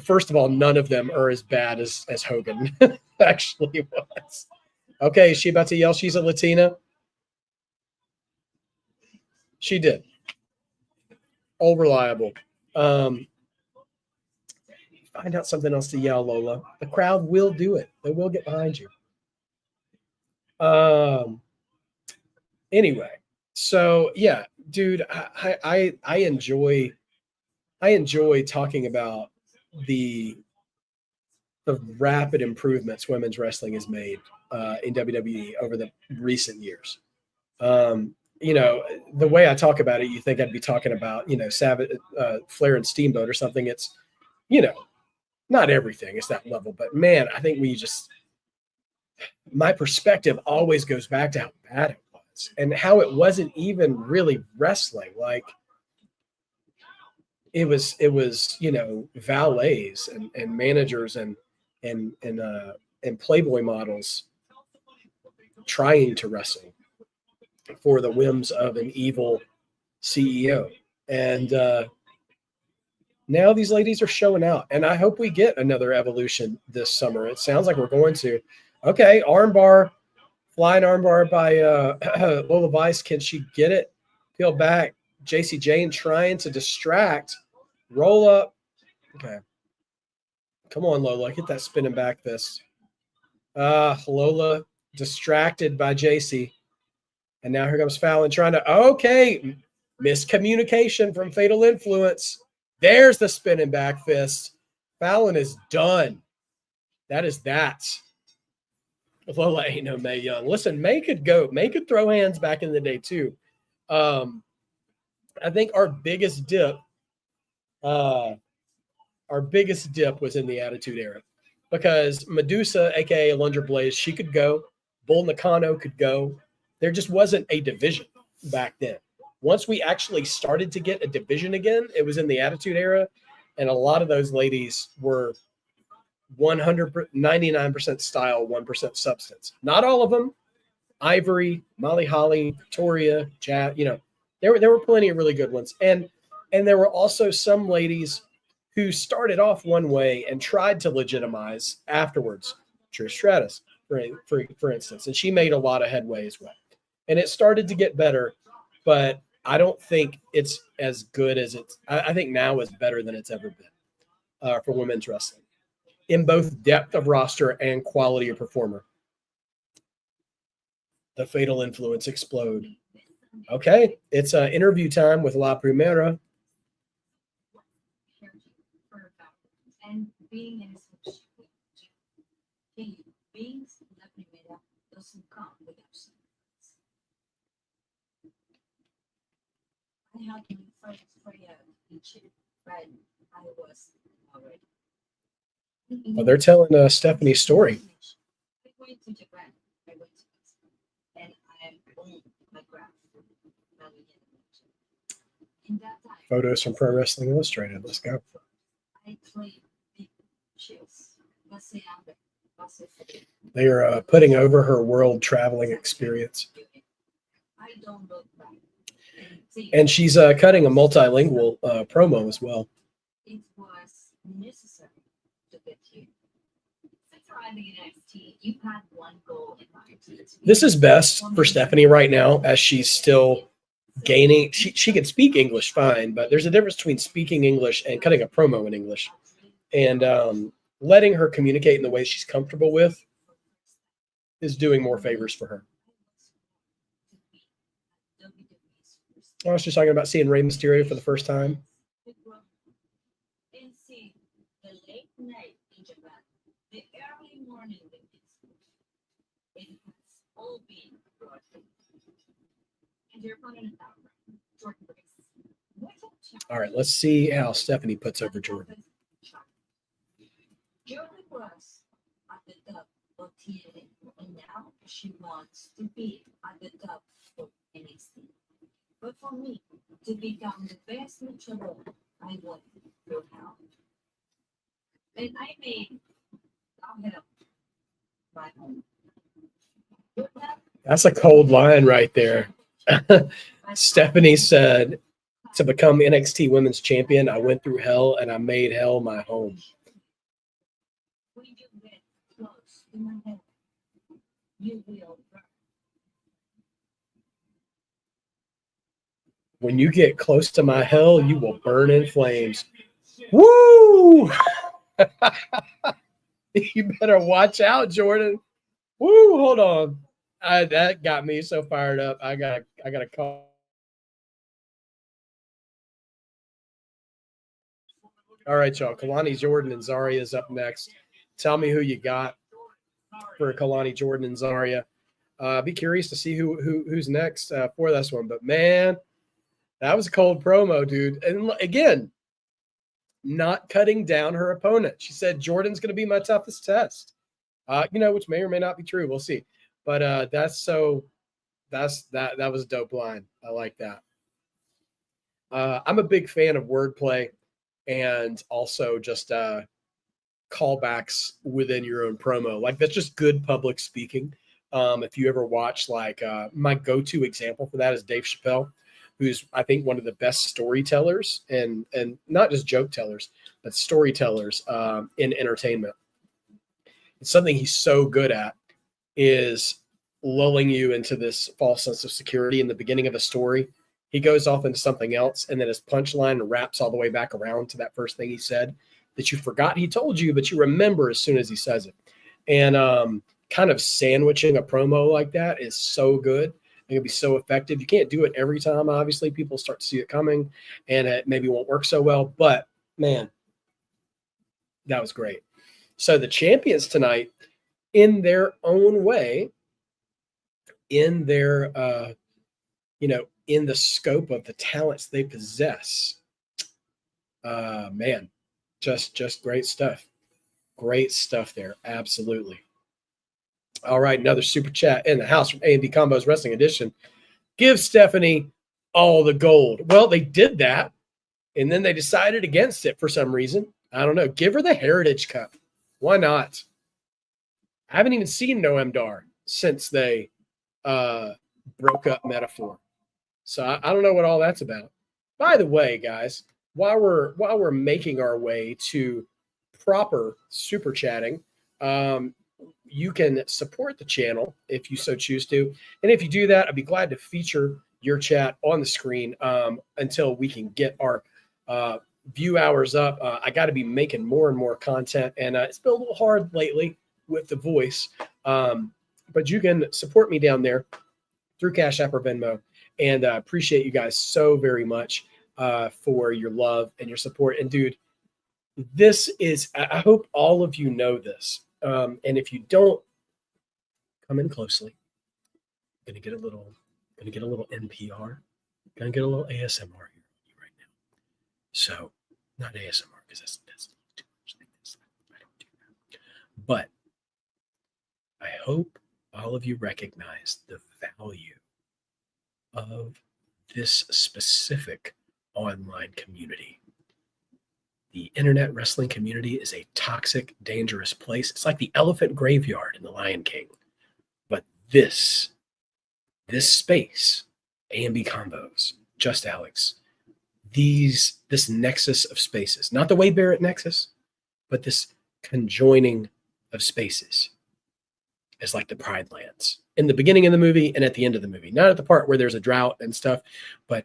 first of all, none of them are as bad as Hogan actually was. Okay, is she about to yell she's a Latina? She did. All reliable. Find out something else to yell, Lola. The crowd will do it. They will get behind you. Anyway, so yeah, dude, I enjoy talking about the rapid improvements women's wrestling has made in WWE over the recent years. The way I talk about it, you think I'd be talking about, Savage, Flair and Steamboat or something. It's, not everything is that level, but man, I think my perspective always goes back to how bad it was and how it wasn't even really wrestling. Like it was, valets and managers and Playboy models trying to wrestle for the whims of an evil CEO. And now these ladies are showing out, and I hope we get another evolution this summer. It sounds like we're going to. Okay, armbar, flying armbar by Lola Vice. Can she get it? Peel back. JC Jane trying to distract. Roll up. Okay. Come on, Lola. Get that spinning back fist. Lola distracted by JC. And now here comes Fallon trying to, okay, miscommunication from Fatal Influence. There's the spinning back fist. Fallon is done. That is that. Lola ain't no Mae Young. Listen, Mae could go. Mae could throw hands back in the day too. I think our biggest dip was in the Attitude Era because Medusa, aka Alundra Blaze, she could go. Bull Nakano could go. There just wasn't a division back then. Once we actually started to get a division again, it was in the Attitude Era, and a lot of those ladies were 99% style, 1% substance. Not all of them. Ivory, Molly Holly, Victoria, Chad, there were plenty of really good ones. And there were also some ladies who started off one way and tried to legitimize afterwards. Trish Stratus, for instance, and she made a lot of headway as well. And it started to get better, but I don't think it's as good as I think now is better than it's ever been for women's wrestling in both depth of roster and quality of performer. The Fatal Influence explode. Okay, it's interview time with La Primera. And being in a being La Primera doesn't come without sacrifice. I had my first tryout in Chile, but I was already. Well, they're telling Stephanie's story. I went to Japan. I went to Mexico, and I owned my craft. In that time, Photos from Pro Wrestling Illustrated. Let's go. I played big chess. They are putting over her world traveling experience. I don't look back. And she's cutting a multilingual promo as well. It was necessary to get here. Since arriving in NXT, you had one goal in mind. This is best for Stephanie right now as she's still gaining. She can speak English fine, but there's a difference between speaking English and cutting a promo in English. And letting her communicate in the way she's comfortable with is doing more favors for her. I was just talking about seeing Rey Mysterio for the first time. And see the late night in Japan, the early morning it has all been broadcast. And your opponent Jordan Briggs. All right, let's see how Stephanie puts over Jordan. Jordan was at the top of TNA, and now she wants to be at the top of NXT. But for me, to become the best luchador, I went through hell. And I made downhill my home. That's a cold line right there. Stephanie said, to become NXT Women's Champion, I went through hell and I made hell my home. When you get close to my head, you will burn. When you get close to my hell, you will burn in flames. Woo! You better watch out, Jordan. Woo! Hold on. That got me so fired up. I got a call. All right, y'all. Kalani Jordan and Zarya is up next. Tell me who you got for Kalani Jordan and Zarya. Be curious to see who's next for this one. But man, that was a cold promo, dude. And again, not cutting down her opponent. She said Jordan's going to be my toughest test. Which may or may not be true. We'll see. But that was a dope line. I like that. I'm a big fan of wordplay and also just callbacks within your own promo. Like that's just good public speaking. If you ever watch my go-to example for that is Dave Chappelle, who's I think one of the best storytellers and not just joke tellers, but storytellers in entertainment. It's something he's so good at is lulling you into this false sense of security in the beginning of a story. He goes off into something else, and then his punchline wraps all the way back around to that first thing he said that you forgot he told you, but you remember as soon as he says it. And kind of sandwiching a promo like that is so good. It can be so effective. You can't do it every time. Obviously, people start to see it coming, and it maybe won't work so well. But man, that was great. So the champions tonight, in their own way, in their in the scope of the talents they possess, man, just great stuff. Great stuff there. Absolutely. All right, another super chat in the house from A&B Combos Wrestling Edition. Give Stephanie all the gold. Well, they did that, and then they decided against it for some reason. I don't know. Give her the Heritage Cup. Why not? I haven't even seen Noam Dar since they broke up Metaphor. So I don't know what all that's about. By the way, guys, while we're making our way to proper super chatting, you can support the channel if you so choose to. And if you do that, I'd be glad to feature your chat on the screen until we can get our view hours up. I got to be making more and more content, and it's been a little hard lately with the voice. But you can support me down there through Cash App or Venmo. And I appreciate you guys so very much for your love and your support. And dude, this is, I hope all of you know this. And if you don't, come in closely. Gonna get a little NPR. Gonna get a little ASMR here right now. So not ASMR because that's too much. I don't do that. But I hope all of you recognize the value of this specific online community. The internet wrestling community is a toxic, dangerous place. It's like the elephant graveyard in The Lion King. But this space, A&B Combos, Just Alex, this nexus of spaces, not the Wade Barrett nexus, but this conjoining of spaces is like the Pride Lands in the beginning of the movie and at the end of the movie. Not at the part where there's a drought and stuff, but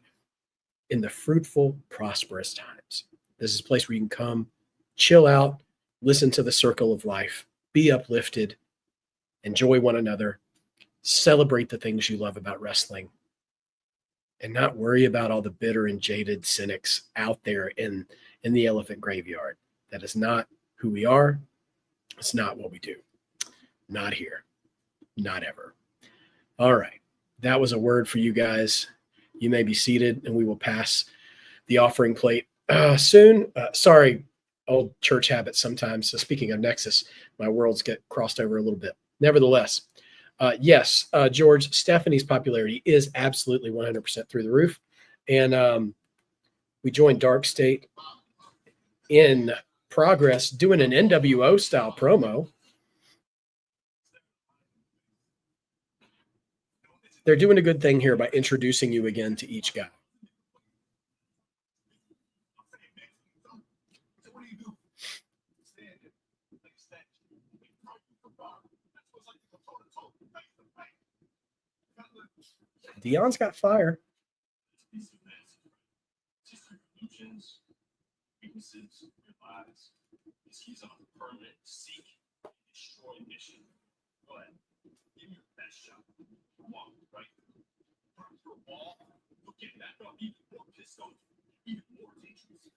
in the fruitful, prosperous times. This is a place where you can come, chill out, listen to the circle of life, be uplifted, enjoy one another, celebrate the things you love about wrestling, and not worry about all the bitter and jaded cynics out there in the elephant graveyard. That is not who we are. It's not what we do. Not here. Not ever. All right. That was a word for you guys. You may be seated, and we will pass the offering plate soon. Sorry, old church habits sometimes. So speaking of Nexus, my worlds get crossed over a little bit. Nevertheless, yes, George, Stephanie's popularity is absolutely 100% through the roof. And we joined Dark State in progress doing an NWO style promo. They're doing a good thing here by introducing you again to each guy. Dion's got fire. He's on a permanent seek and destroy mission. Go ahead. Give me your best shot. Come on, right? Burn through a wall. You'll get back up even more pissed off, even more dangerous.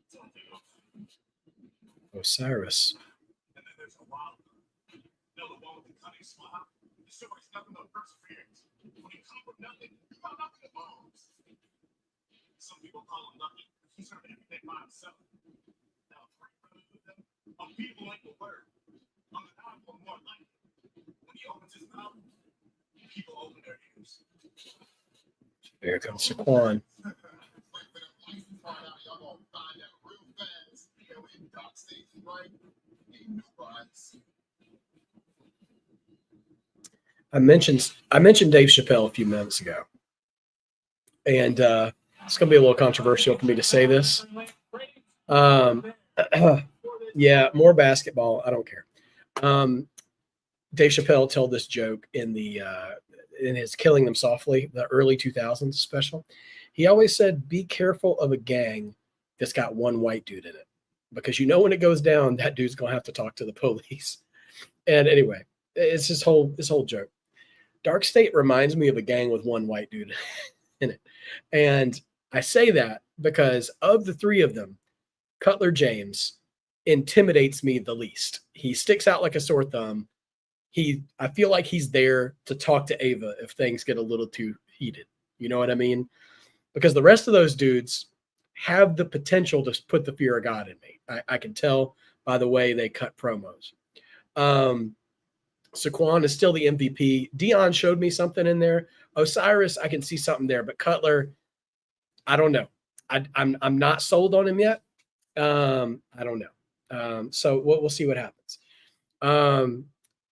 Something else. Osiris. And then there's a wild one. You know the one with the cunning smile? The story's nothing but perseverance. When you come from nothing, you got nothing to lose. Some people call him lucky. He's heard everything by himself. Now, people like the word. On the album, more like it. When he opens his mouth, people open their ears. Here comes Shaquan. I mentioned Dave Chappelle a few minutes ago, And it's going to be a little controversial for me to say this. Yeah, more basketball. I don't care. Dave Chappelle told this joke in his Killing Them Softly, the early 2000s special. He always said, be careful of a gang that's got one white dude in it, because when it goes down, that dude's going to have to talk to the police. And anyway, it's this whole joke. Dark State reminds me of a gang with one white dude in it. And I say that because of the three of them, Cutler James intimidates me the least. He sticks out like a sore thumb. I feel like he's there to talk to Ava if things get a little too heated. You know what I mean? Because the rest of those dudes have the potential to put the fear of God in me. I can tell by the way they cut promos. Saquon is still the MVP. Dion showed me something in there. Osiris, I can see something there, but Cutler, I don't know. I'm not sold on him yet. I don't know. So we'll see what happens.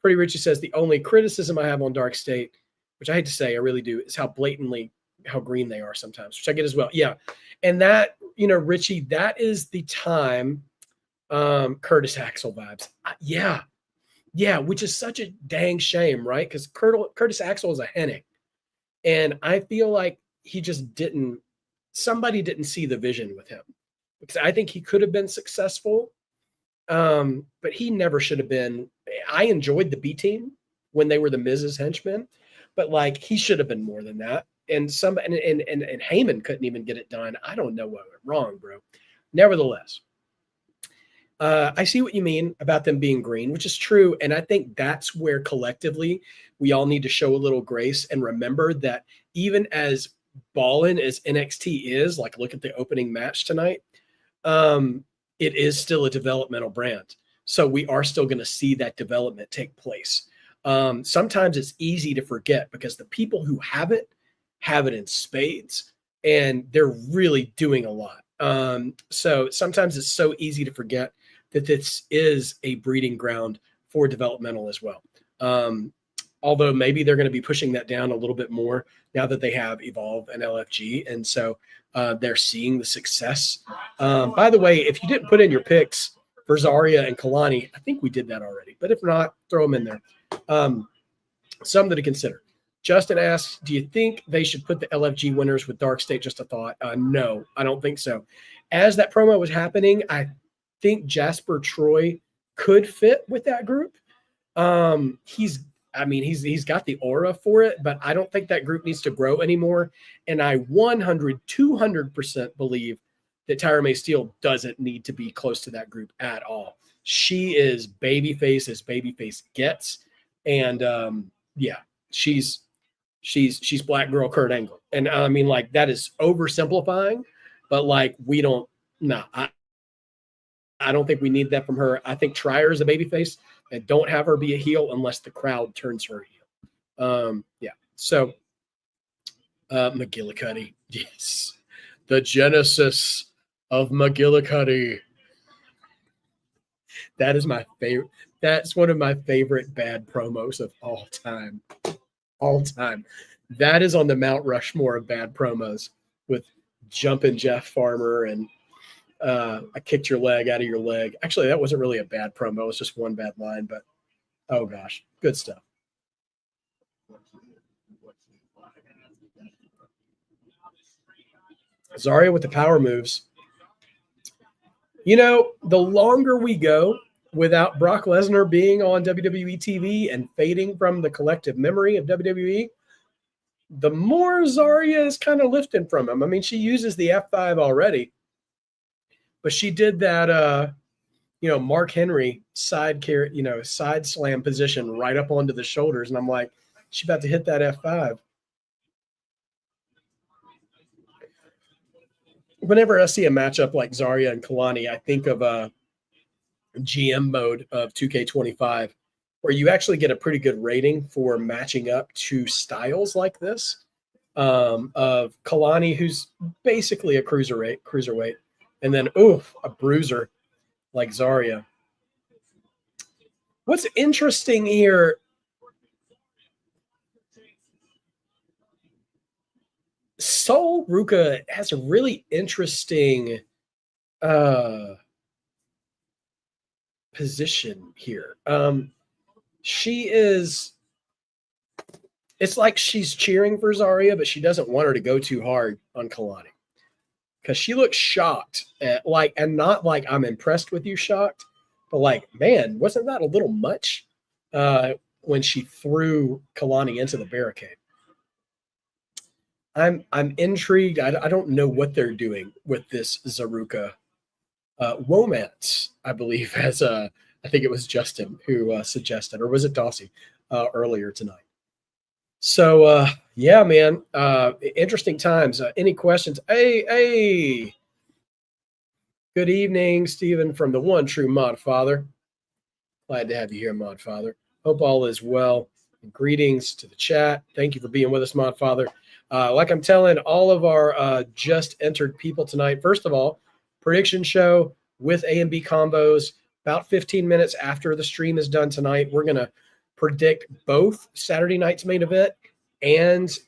Pretty Richie says the only criticism I have on Dark State, which I hate to say, I really do, is how green they are sometimes, which I get as well. Yeah. And that, Richie, that is the time Curtis Axel vibes. Yeah, which is such a dang shame, right? Because Curtis Axel is a Hennig. And I feel like somebody didn't see the vision with him. Because I think he could have been successful, but he never should have been. I enjoyed the B team when they were the Miz's henchmen, but he should have been more than that. And Heyman couldn't even get it done. I don't know what went wrong, bro. Nevertheless, I see what you mean about them being green, which is true. And I think that's where collectively we all need to show a little grace and remember that even as ballin' as NXT is, look at the opening match tonight, it is still a developmental brand. So we are still going to see that development take place. Sometimes it's easy to forget because the people who have it in spades, and they're really doing a lot. So sometimes it's so easy to forget that this is a breeding ground for developmental as well. Although maybe they're going to be pushing that down a little bit more now that they have Evolve and LFG. And so they're seeing the success. By the way, if you didn't put in your picks for Zarya and Kalani, I think we did that already. But if not, throw them in there. Something to consider. Justin asks, do you think they should put the LFG winners with Dark State? Just a thought. No, I don't think so. As that promo was happening, I think Jasper Troy could fit with that group. He's got the aura for it, but I don't think that group needs to grow anymore. And I 200% believe that Tyra May Steele doesn't need to be close to that group at all. She is babyface as babyface gets. And she's Black Girl Kurt Angle. And that is oversimplifying, but I don't think we need that from her. I think try her as a babyface and don't have her be a heel unless the crowd turns her heel. So McGillicuddy, yes, the genesis of McGillicuddy. That is my favorite. That's one of my favorite bad promos of all time. All time. That is on the Mount Rushmore of bad promos with Jumpin' Jeff Farmer and I kicked your leg out of your leg. Actually, that wasn't really a bad promo. It was just one bad line, but oh gosh, good stuff. Zarya with the power moves. The longer we go without Brock Lesnar being on WWE TV and fading from the collective memory of WWE, the more Zarya is kind of lifting from him. She uses the F5 already. But she did that, Mark Henry side slam position right up onto the shoulders. And I'm like, she's about to hit that F5. Whenever I see a matchup like Zarya and Kalani, I think of a GM mode of 2K25, where you actually get a pretty good rating for matching up to styles like this of Kalani, who's basically a cruiserweight. And then, a bruiser like Zarya. What's interesting here, Sol Ruka has a really interesting position here. She is, it's like she's cheering for Zarya, but she doesn't want her to go too hard on Kalani because she looks shocked and not like I'm impressed with you shocked, but like, man, wasn't that a little much when she threw Kalani into the barricade? I'm intrigued. I don't know what they're doing with this Zaruka. Womance, I believe, has I think it was Justin who suggested, or was it Dossie earlier tonight? So yeah, man, interesting times. Any questions? Hey, good evening, Stephen from the One True Mod Father. Glad to have you here, Mod Father. Hope all is well. And greetings to the chat. Thank you for being with us, Mod Father. Like I'm telling all of our just entered people tonight, first of all, prediction show with A and B combos. About 15 minutes after the stream is done tonight, we're going to predict both Saturday night's main event and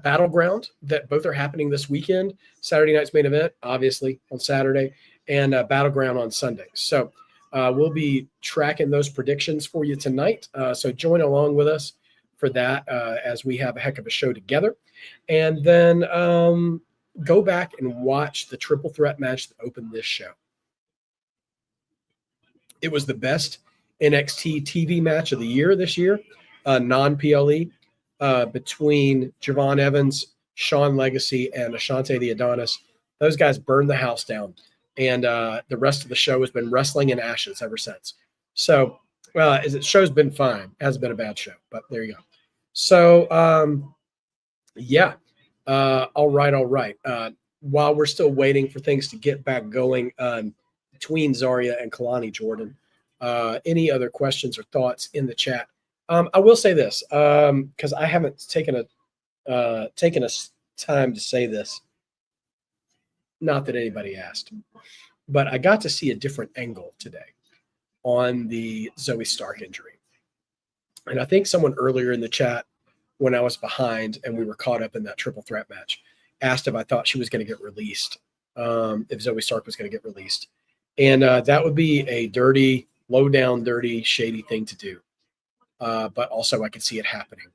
Battleground, that both are happening this weekend. Saturday night's main event, obviously, on Saturday, and Battleground on Sunday. So we'll be tracking those predictions for you tonight. So join along with us for that as we have a heck of a show together. And then go back and watch the triple threat match that opened this show. It was the best NXT TV match of the year this year, non-PLE, between Javon Evans, Sean Legacy, and Ashante the Adonis. Those guys burned the house down. And the rest of the show has been wrestling in ashes ever since. So the show's been fine. It hasn't been a bad show, but there you go. So, yeah. All right. While we're still waiting for things to get back going between Zarya and Kalani, Jordan, any other questions or thoughts in the chat? I will say this because I haven't taken a time to say this. Not that anybody asked, but I got to see a different angle today on the Zoe Stark injury. And I think someone earlier in the chat, when I was behind and we were caught up in that triple threat match, asked if I thought she was going to get released, if Zoe Stark was going to get released. And that would be a dirty, low down, dirty, shady thing to do. But also I could see it happening.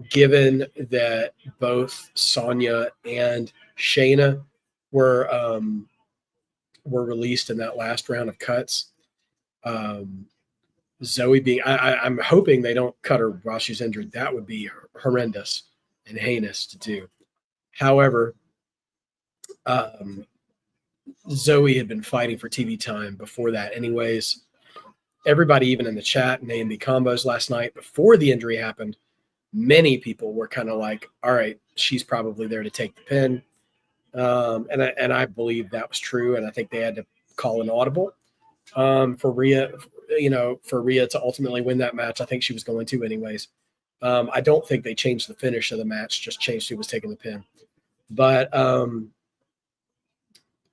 Given that both Sonya and Shayna were released in that last round of cuts, Zoe being, I'm hoping they don't cut her while she's injured. That would be horrendous and heinous to do. However, Zoe had been fighting for TV time before that anyways. Everybody, even in the chat and A&B combos last night before the injury happened, many people were kind of like, all right, she's probably there to take the pin. And I believe that was true. And I think they had to call an audible for Rhea to ultimately win that match. I think she was going to anyways. I don't think they changed the finish of the match, just changed who was taking the pin. But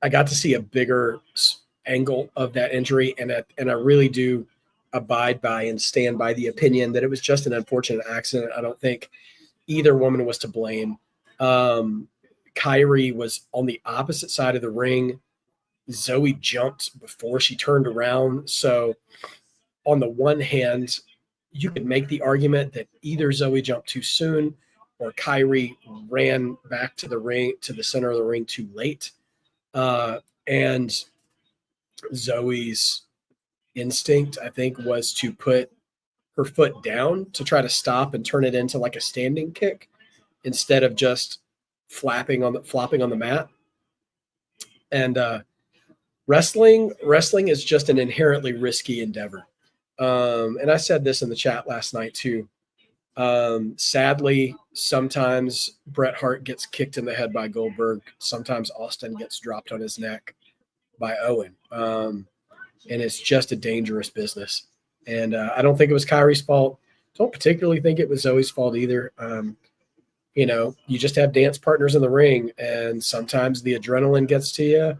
I got to see a bigger angle of that injury, and I really do abide by and stand by the opinion that it was just an unfortunate accident. I don't think either woman was to blame. Kyrie was on the opposite side of the ring. Zoe jumped before she turned around. So on the one hand, you could make the argument that either Zoe jumped too soon or Kyrie ran back to the ring, to the center of the ring too late. And Zoe's instinct, I think, was to put her foot down to try to stop and turn it into like a standing kick instead of just flopping on the mat. And wrestling is just an inherently risky endeavor. And I said this in the chat last night too. Sadly, sometimes Bret Hart gets kicked in the head by Goldberg. Sometimes Austin gets dropped on his neck by Owen. And it's just a dangerous business. And I don't think it was Kyrie's fault. Don't particularly think it was Zoe's fault either. You just have dance partners in the ring, and sometimes the adrenaline gets to you.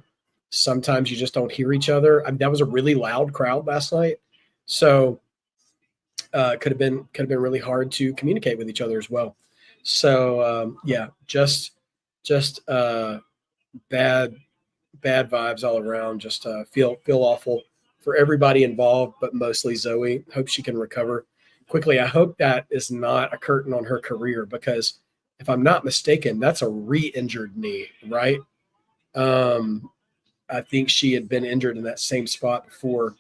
Sometimes you just don't hear each other. I mean, that was a really loud crowd last night. So could have been really hard to communicate with each other as well. So yeah, just bad vibes all around. Just feel awful for everybody involved, but mostly Zoe. Hope she can recover quickly. I hope that is not a curtain on her career, because if I'm not mistaken, that's a re-injured knee, right? I think she had been injured in that same spot before,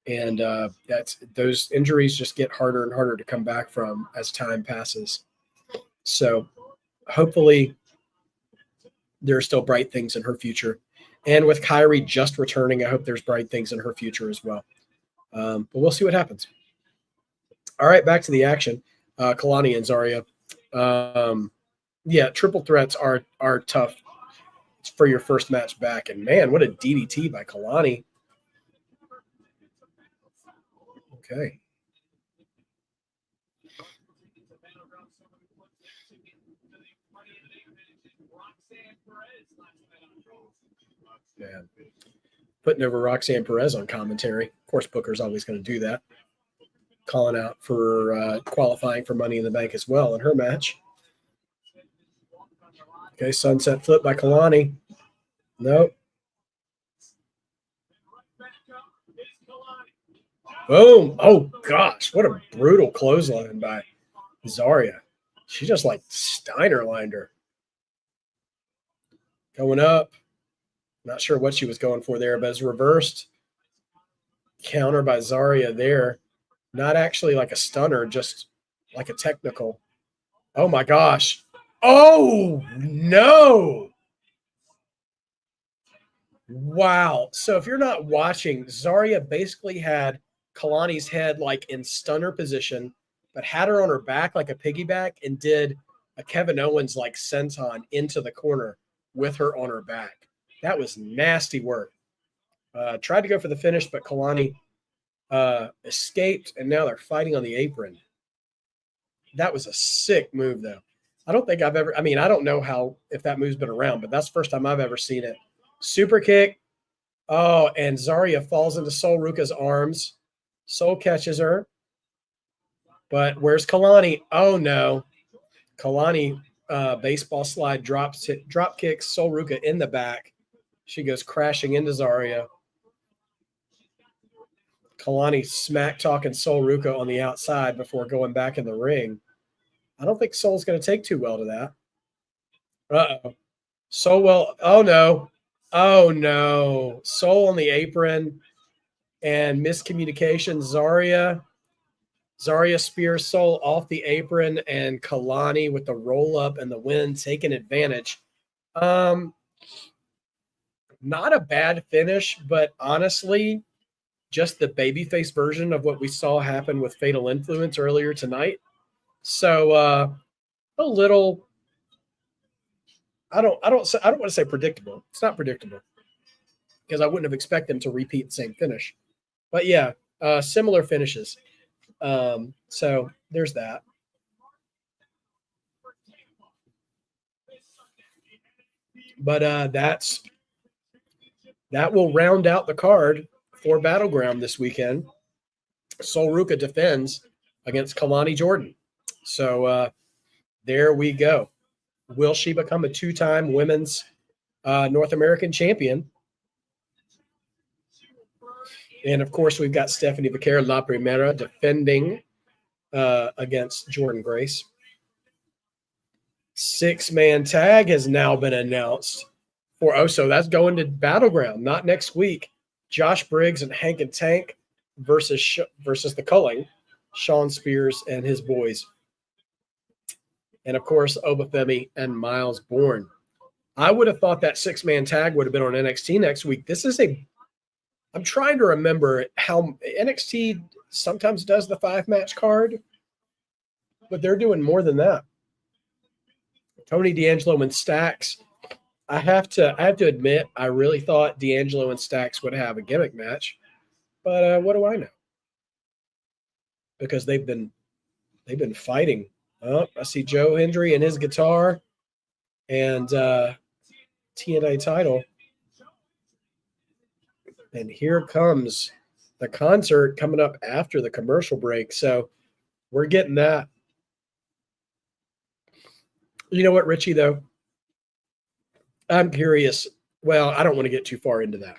and that's those injuries just get harder and harder to come back from as time passes. So hopefully there are still bright things in her future. And with Kyrie just returning, I hope there's bright things in her future as well. But we'll see what happens. All right, back to the action. Kalani and Zarya. Yeah, triple threats are tough for your first match back. And man, what a DDT by Kalani. Okay. Man. Putting over Roxanne Perez on commentary. Of course, Booker's always going to do that. Calling out for qualifying for Money in the Bank as well in her match. Okay, sunset flip by Kalani. Nope. Boom. Oh, gosh. What a brutal clothesline by Zarya. She just like Steiner lined her. Going up. Not sure what she was going for there, but it's reversed. Counter by Zarya there. Not actually like a stunner, just like a technical. Oh, my gosh. Oh, no. Wow. So if you're not watching, Zarya basically had Kalani's head like in stunner position, but had her on her back like a piggyback and did a Kevin Owens like senton into the corner with her on her back. That was nasty work. Tried to go for the finish, but Kalani escaped, and now they're fighting on the apron. That was a sick move, though. I don't think I've ever – I mean, I don't know if that move's been around, but that's the first time I've ever seen it. Super kick. Oh, and Zarya falls into Sol Ruka's arms. Sol catches her. But where's Kalani? Oh, no. Kalani baseball slide drop kicks Sol Ruka in the back. She goes crashing into Zarya. Kalani smack talking Sol Ruka on the outside before going back in the ring. I don't think Sol's going to take too well to that. Uh-oh. Oh, no. Oh, no. Sol on the apron and miscommunication. Zarya spears Sol off the apron, and Kalani with the roll up and the win, taking advantage. Not a bad finish, but honestly, just the babyface version of what we saw happen with Fatal Influence earlier tonight. So a little. I don't want to say predictable. It's not predictable because I wouldn't have expected them to repeat the same finish. But yeah, similar finishes. So there's that. But that will round out the card for Battleground this weekend. Sol Ruka defends against Kalani Jordan. So there we go. Will she become a two-time women's North American champion? And, of course, we've got Stephanie Vaquera La Primera defending against Jordan Grace. 6-man tag has now been announced so that's going to Battleground, not next week. Josh Briggs and Hank and Tank versus the Culling, Sean Spears and his boys. And, of course, Obafemi and Miles Bourne. I would have thought that 6-man tag would have been on NXT next week. I'm trying to remember how NXT sometimes does the 5-match card, but they're doing more than that. Tony D'Angelo and Stacks. I have to admit, I really thought D'Angelo and Stacks would have a gimmick match, but what do I know? Because they've been fighting. Oh, I see Joe Hendry and his guitar, and TNA title. And here comes the concert coming up after the commercial break. So we're getting that. You know what, Richie, though? I'm curious. Well, I don't want to get too far into that.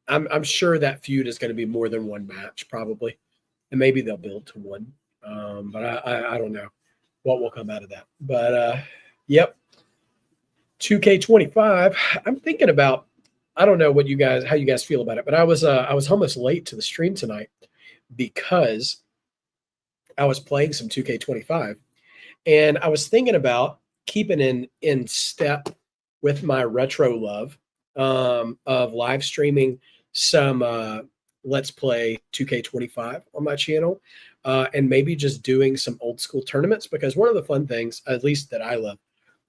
I'm sure that feud is going to be more than one match, probably, and maybe they'll build to one. But I don't know what will come out of that. But yep, 2K25. I'm thinking about. I don't know how you guys feel about it, but I was almost late to the stream tonight because I was playing some 2K25, and I was thinking about keeping in step with my retro love of live streaming some Let's Play 2K25 on my channel, and maybe just doing some old school tournaments, because one of the fun things, at least that I love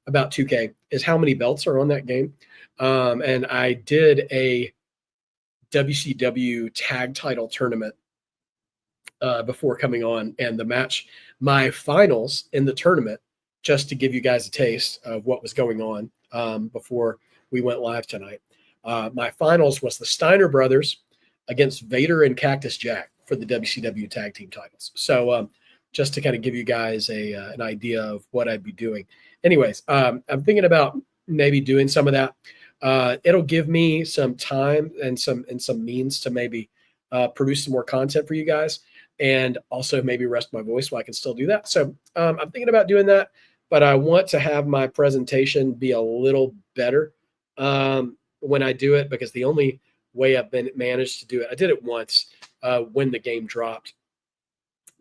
about 2K, is how many belts are on that game. And I did a WCW tag title tournament before coming on, and my finals in the tournament, just to give you guys a taste of what was going on before we went live tonight. My finals was the Steiner brothers against Vader and Cactus Jack for the WCW tag team titles. So just to kind of give you guys an idea of what I'd be doing. Anyways, I'm thinking about maybe doing some of that. It'll give me some time and some means to maybe produce some more content for you guys, and also maybe rest my voice while I can still do that. So I'm thinking about doing that, but I want to have my presentation be a little better when I do it, because the only way I've been managed to do it, I did it once when the game dropped.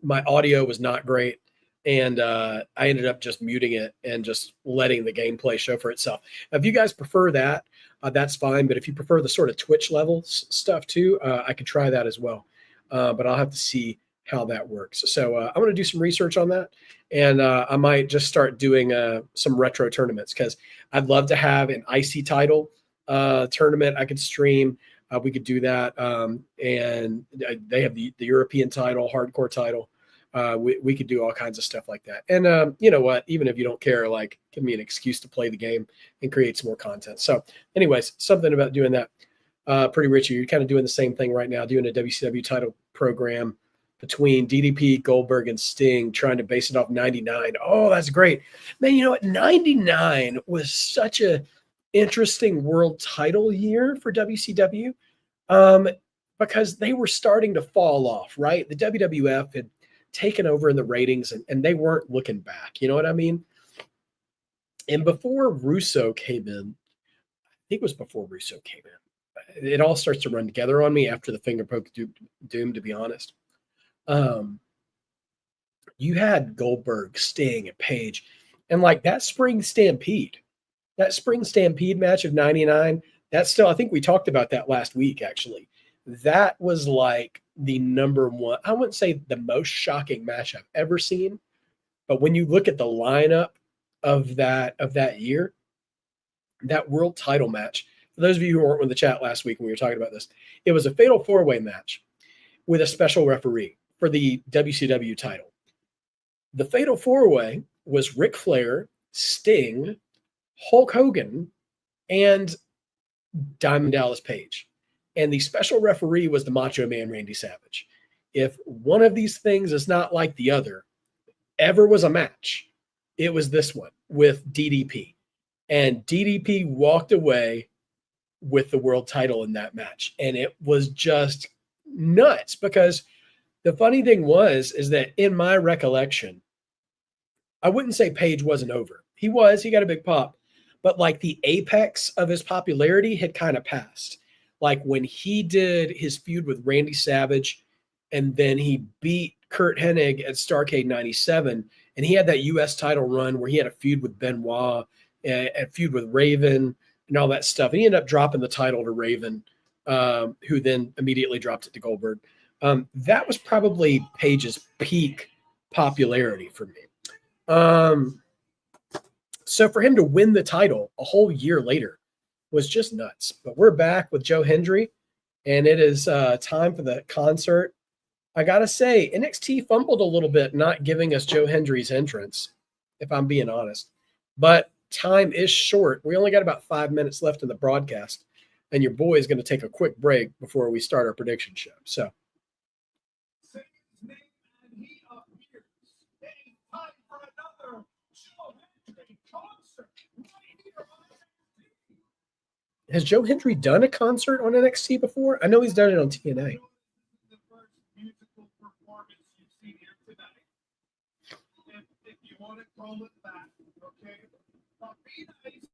My audio was not great, and I ended up just muting it and just letting the gameplay show for itself. If you guys prefer that, that's fine. But if you prefer the sort of Twitch level stuff too, I could try that as well. But I'll have to see how that works. So I'm going to do some research on that, and I might just start doing some retro tournaments, because I'd love to have an IC title tournament I could stream. We could do that, and they have the European title, hardcore title. We could do all kinds of stuff like that. And you know what? Even if you don't care, like, give me an excuse to play the game and create some more content. So, anyways, something about doing that. Pretty Richie, you're kind of doing the same thing right now, doing a WCW title program between DDP, Goldberg, and Sting, trying to base it off 99. Oh, that's great. Man, you know what? 99 was such a interesting world title year for WCW, because they were starting to fall off, right? The WWF had taken over in the ratings, and they weren't looking back. You know what I mean? And before Russo came in, I think it was before Russo came in, it all starts to run together on me after the finger poke doom, to be honest. You had Goldberg, Sting, and Page, and like that spring stampede match of 99, that's still, I think we talked about that last week, actually. That was like the number one, I wouldn't say the most shocking match I've ever seen, but when you look at the lineup of that year, that world title match, for those of you who weren't in the chat last week when we were talking about this, it was a fatal four-way match with a special referee for the WCW title. The fatal four-way was Ric Flair, Sting, Hulk Hogan, and Diamond Dallas Page. And the special referee was the Macho Man Randy Savage. If one of these things is not like the other, ever was a match, it was this one with DDP. And DDP walked away with the world title in that match. And it was just nuts, because the funny thing is that in my recollection, I wouldn't say Page wasn't over. He got a big pop, but like the apex of his popularity had kind of passed. Like when he did his feud with Randy Savage, and then he beat Kurt Hennig at Starrcade 97, and he had that U.S. title run where he had a feud with Benoit, a feud with Raven, and all that stuff. And he ended up dropping the title to Raven, who then immediately dropped it to Goldberg. That was probably Page's peak popularity for me. So for him to win the title a whole year later was just nuts. But we're back with Joe Hendry, and it is time for the concert. I got to say, NXT fumbled a little bit not giving us Joe Hendry's entrance, if I'm being honest. But time is short. We only got about 5 minutes left in the broadcast, and your boy is going to take a quick break before we start our prediction show. So. Say his name and he appears. It is time for another Has Joe Hendry done a concert on NXT before? I know he's done it on TNA. The first musical performance you've seen here tonight. If you want to call it that, okay? But be nice.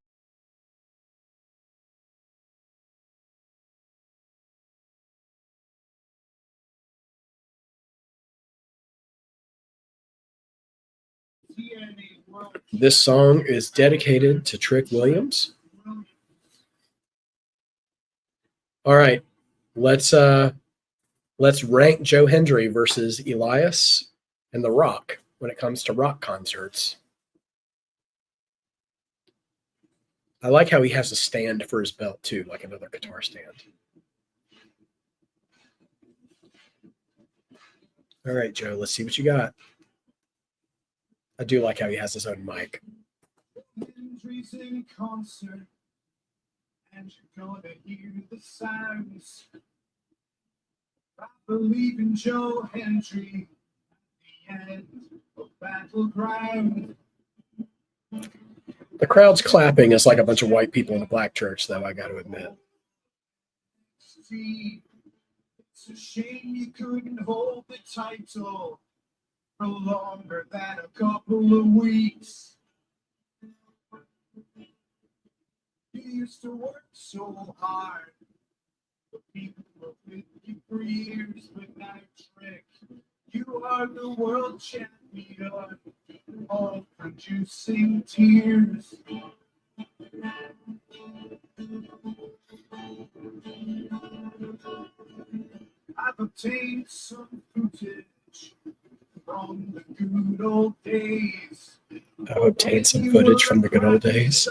This song is dedicated to Trick Williams. All right, let's rank Joe Hendry versus Elias and The Rock when it comes to rock concerts. I like how he has a stand for his belt too, like another guitar stand. All right, Joe, let's see what you got. I do like how he has his own mic. Hendry's in concert, and you're gonna hear the sounds. I believe in Joe Hendry at the end of Battleground. The crowd's clapping is like a bunch of white people in a black church, though, I got to admit. It's a shame you couldn't hold the title for longer than a couple of weeks. You used to work so hard. The people were with you for years, but now Trick, you are the world champion of producing tears. I've obtained some footage from the good old days. I've obtained some footage from the good old days.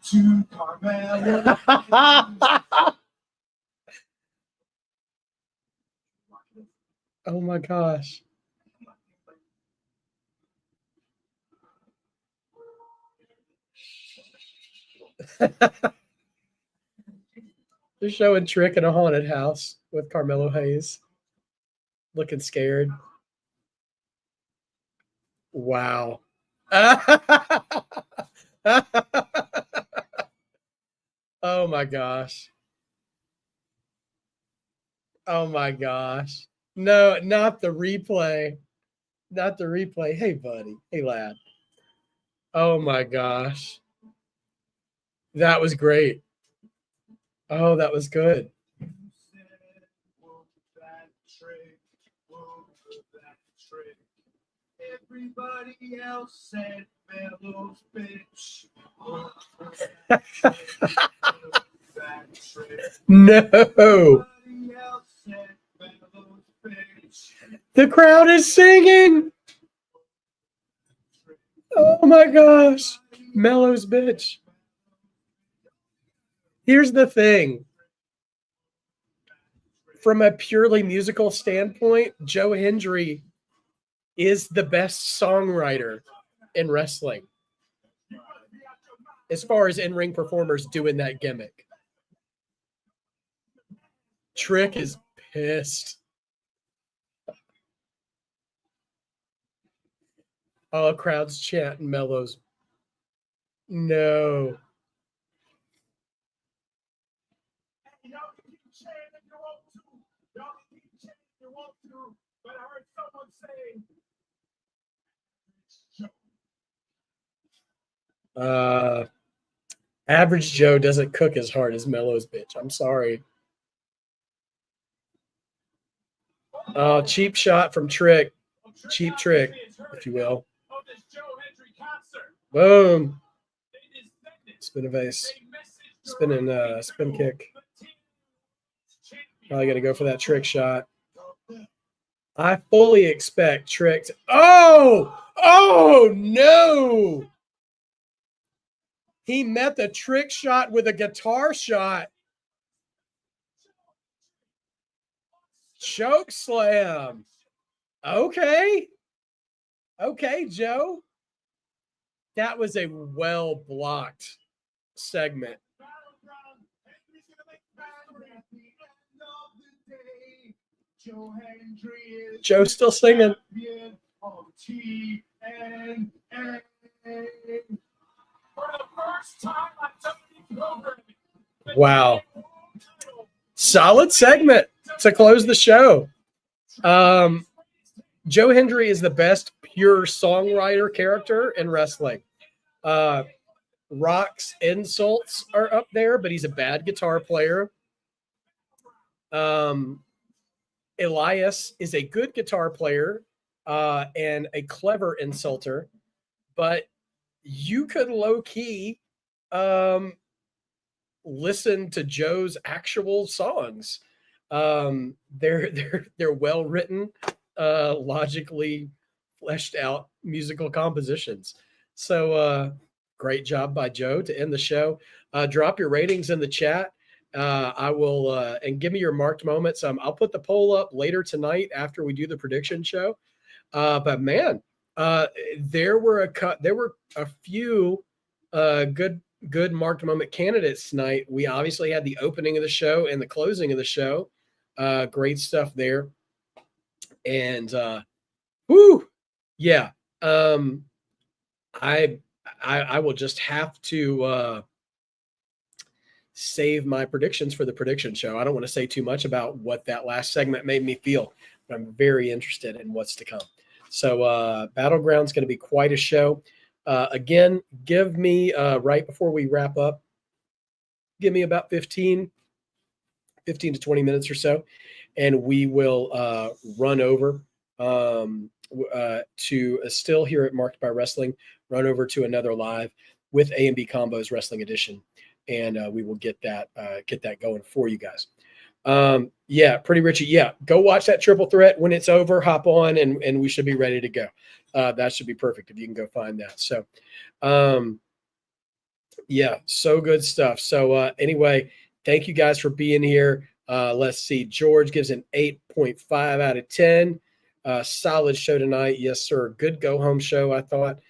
To Carmelo. Oh my gosh. They're showing Trick in a haunted house with Carmelo Hayes looking scared. Wow. Oh my gosh. Oh my gosh. No, not the replay. Not the replay. Hey, buddy. Hey, lad. Oh my gosh. That was great. Oh, that was good. Everybody else said Melo's bitch. No. The crowd is singing. Oh my gosh. Melo's bitch. Here's the thing. From a purely musical standpoint, Joe Hendry is the best songwriter in wrestling as far as in-ring performers doing that gimmick. Trick is pissed. Oh, crowd's chanting Melo's. No. Y'all can keep chanting if you want to. Y'all can keep chanting if you want to. But I heard someone saying, Average Joe doesn't cook as hard as Melo's bitch. I'm sorry. Oh, cheap shot from Trick. Cheap trick, if you will. Boom. Spin a vase. Spin kick. Probably going to go for that Trick shot. I fully expect Trick to... Oh, no. He met the Trick shot with a guitar shot. Choke slam. Okay, Joe. That was a well-blocked segment. Joe's still singing. For the first time, I'm telling you, Wow. Solid segment to close the show. Joe Hendry is the best pure songwriter character in wrestling. Rock's insults are up there, but he's a bad guitar player. Elias is a good guitar player and a clever insulter, but you could low-key listen to Joe's actual songs. They're well written, logically fleshed out musical compositions. So great job by Joe to end the show. Drop your ratings in the chat. I will and give me your marked moments. I'll put the poll up later tonight after we do the prediction show. But man, there were a few good marked moment candidates tonight. We obviously had the opening of the show and the closing of the show. Great stuff there. And yeah. I will just have to save my predictions for the prediction show. I don't want to say too much about what that last segment made me feel, but I'm very interested in what's to come. So Battleground's going to be quite a show. Again, give me right before we wrap up, give me about 15 to 20 minutes or so, and we will run over to still here at Marked by Wrestling, run over to another live with A&B Combos Wrestling Edition, and we will get that going for you guys. Yeah, Pretty Richie. Yeah, go watch that triple threat. When it's over, hop on and we should be ready to go. That should be perfect if you can go find that. So, yeah, so good stuff. So anyway, thank you guys for being here. Let's see. George gives an 8.5 out of 10. Solid show tonight. Yes, sir. Good go home show, I thought.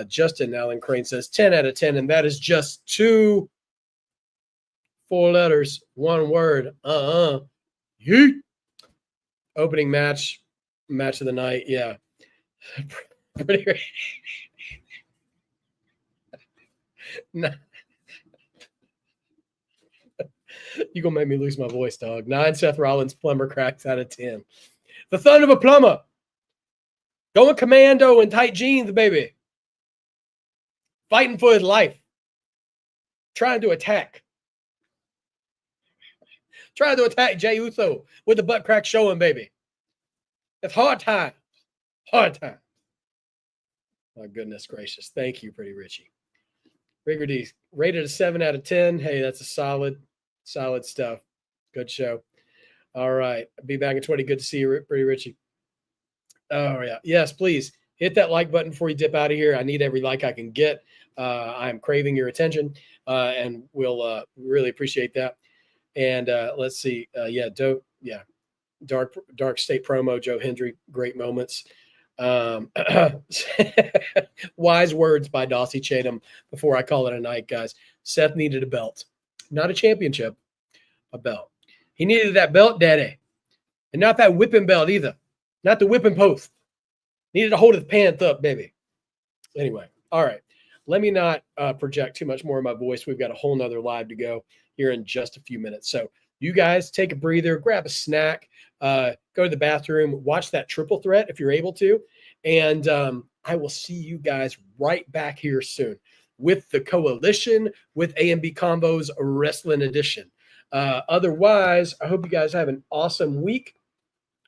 Justin Allen Crane says 10 out of 10, and that is just 2 4 letters, 1 word. Yeet. Opening match of the night. Yeah. Pretty no. You gonna make me lose my voice, dog. 9 Seth Rollins plumber cracks out of 10. The son of a plumber. Going commando in tight jeans, baby. Fighting for his life. Trying to attack. Trying to attack Jey Uso with the butt crack showing, baby. It's hard time. Hard time. My goodness gracious. Thank you, Pretty Richie. Rigger D, rated a 7 out of 10. Hey, that's a solid stuff. Good show. All right. Be back in 20. Good to see you, Pretty Richie. Oh, yeah. Yes, please. Hit that like button before you dip out of here. I need every like I can get. I'm craving your attention, and we'll really appreciate that. And let's see. Dark State promo, Joe Hendry, great moments. Wise words by Dossie Chatham before I call it a night, guys. Seth needed a belt, not a championship, a belt. He needed that belt, daddy, and not that whipping belt either, not the whipping post. Needed to hold his pants up, baby. Anyway, all right. Let me not project too much more of my voice. We've got a whole nother live to go here in just a few minutes. So you guys take a breather, grab a snack, go to the bathroom, watch that triple threat if you're able to. And I will see you guys right back here soon with the coalition with A&B Combos Wrestling Edition. Otherwise, I hope you guys have an awesome week,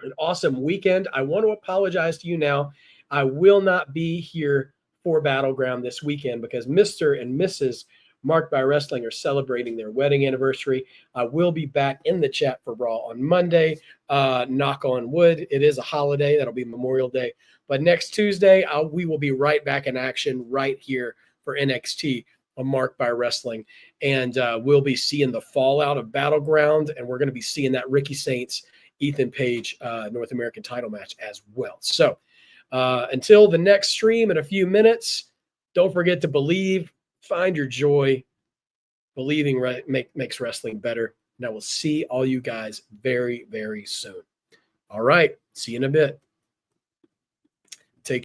an awesome weekend. I want to apologize to you now. I will not be here for Battleground this weekend because Mr. and Mrs. Marked by Wrestling are celebrating their wedding anniversary. I will be back in the chat for Raw on Monday. Knock on wood. It is a holiday. That'll be Memorial Day. But next Tuesday, we will be right back in action right here for NXT on Marked by Wrestling. And we'll be seeing the fallout of Battleground, and we're going to be seeing that Ricky Saints, Ethan Page North American title match as well. So until the next stream in a few minutes, don't forget to believe. Find your joy. Believing makes wrestling better. And I will see all you guys very, very soon. All right. See you in a bit.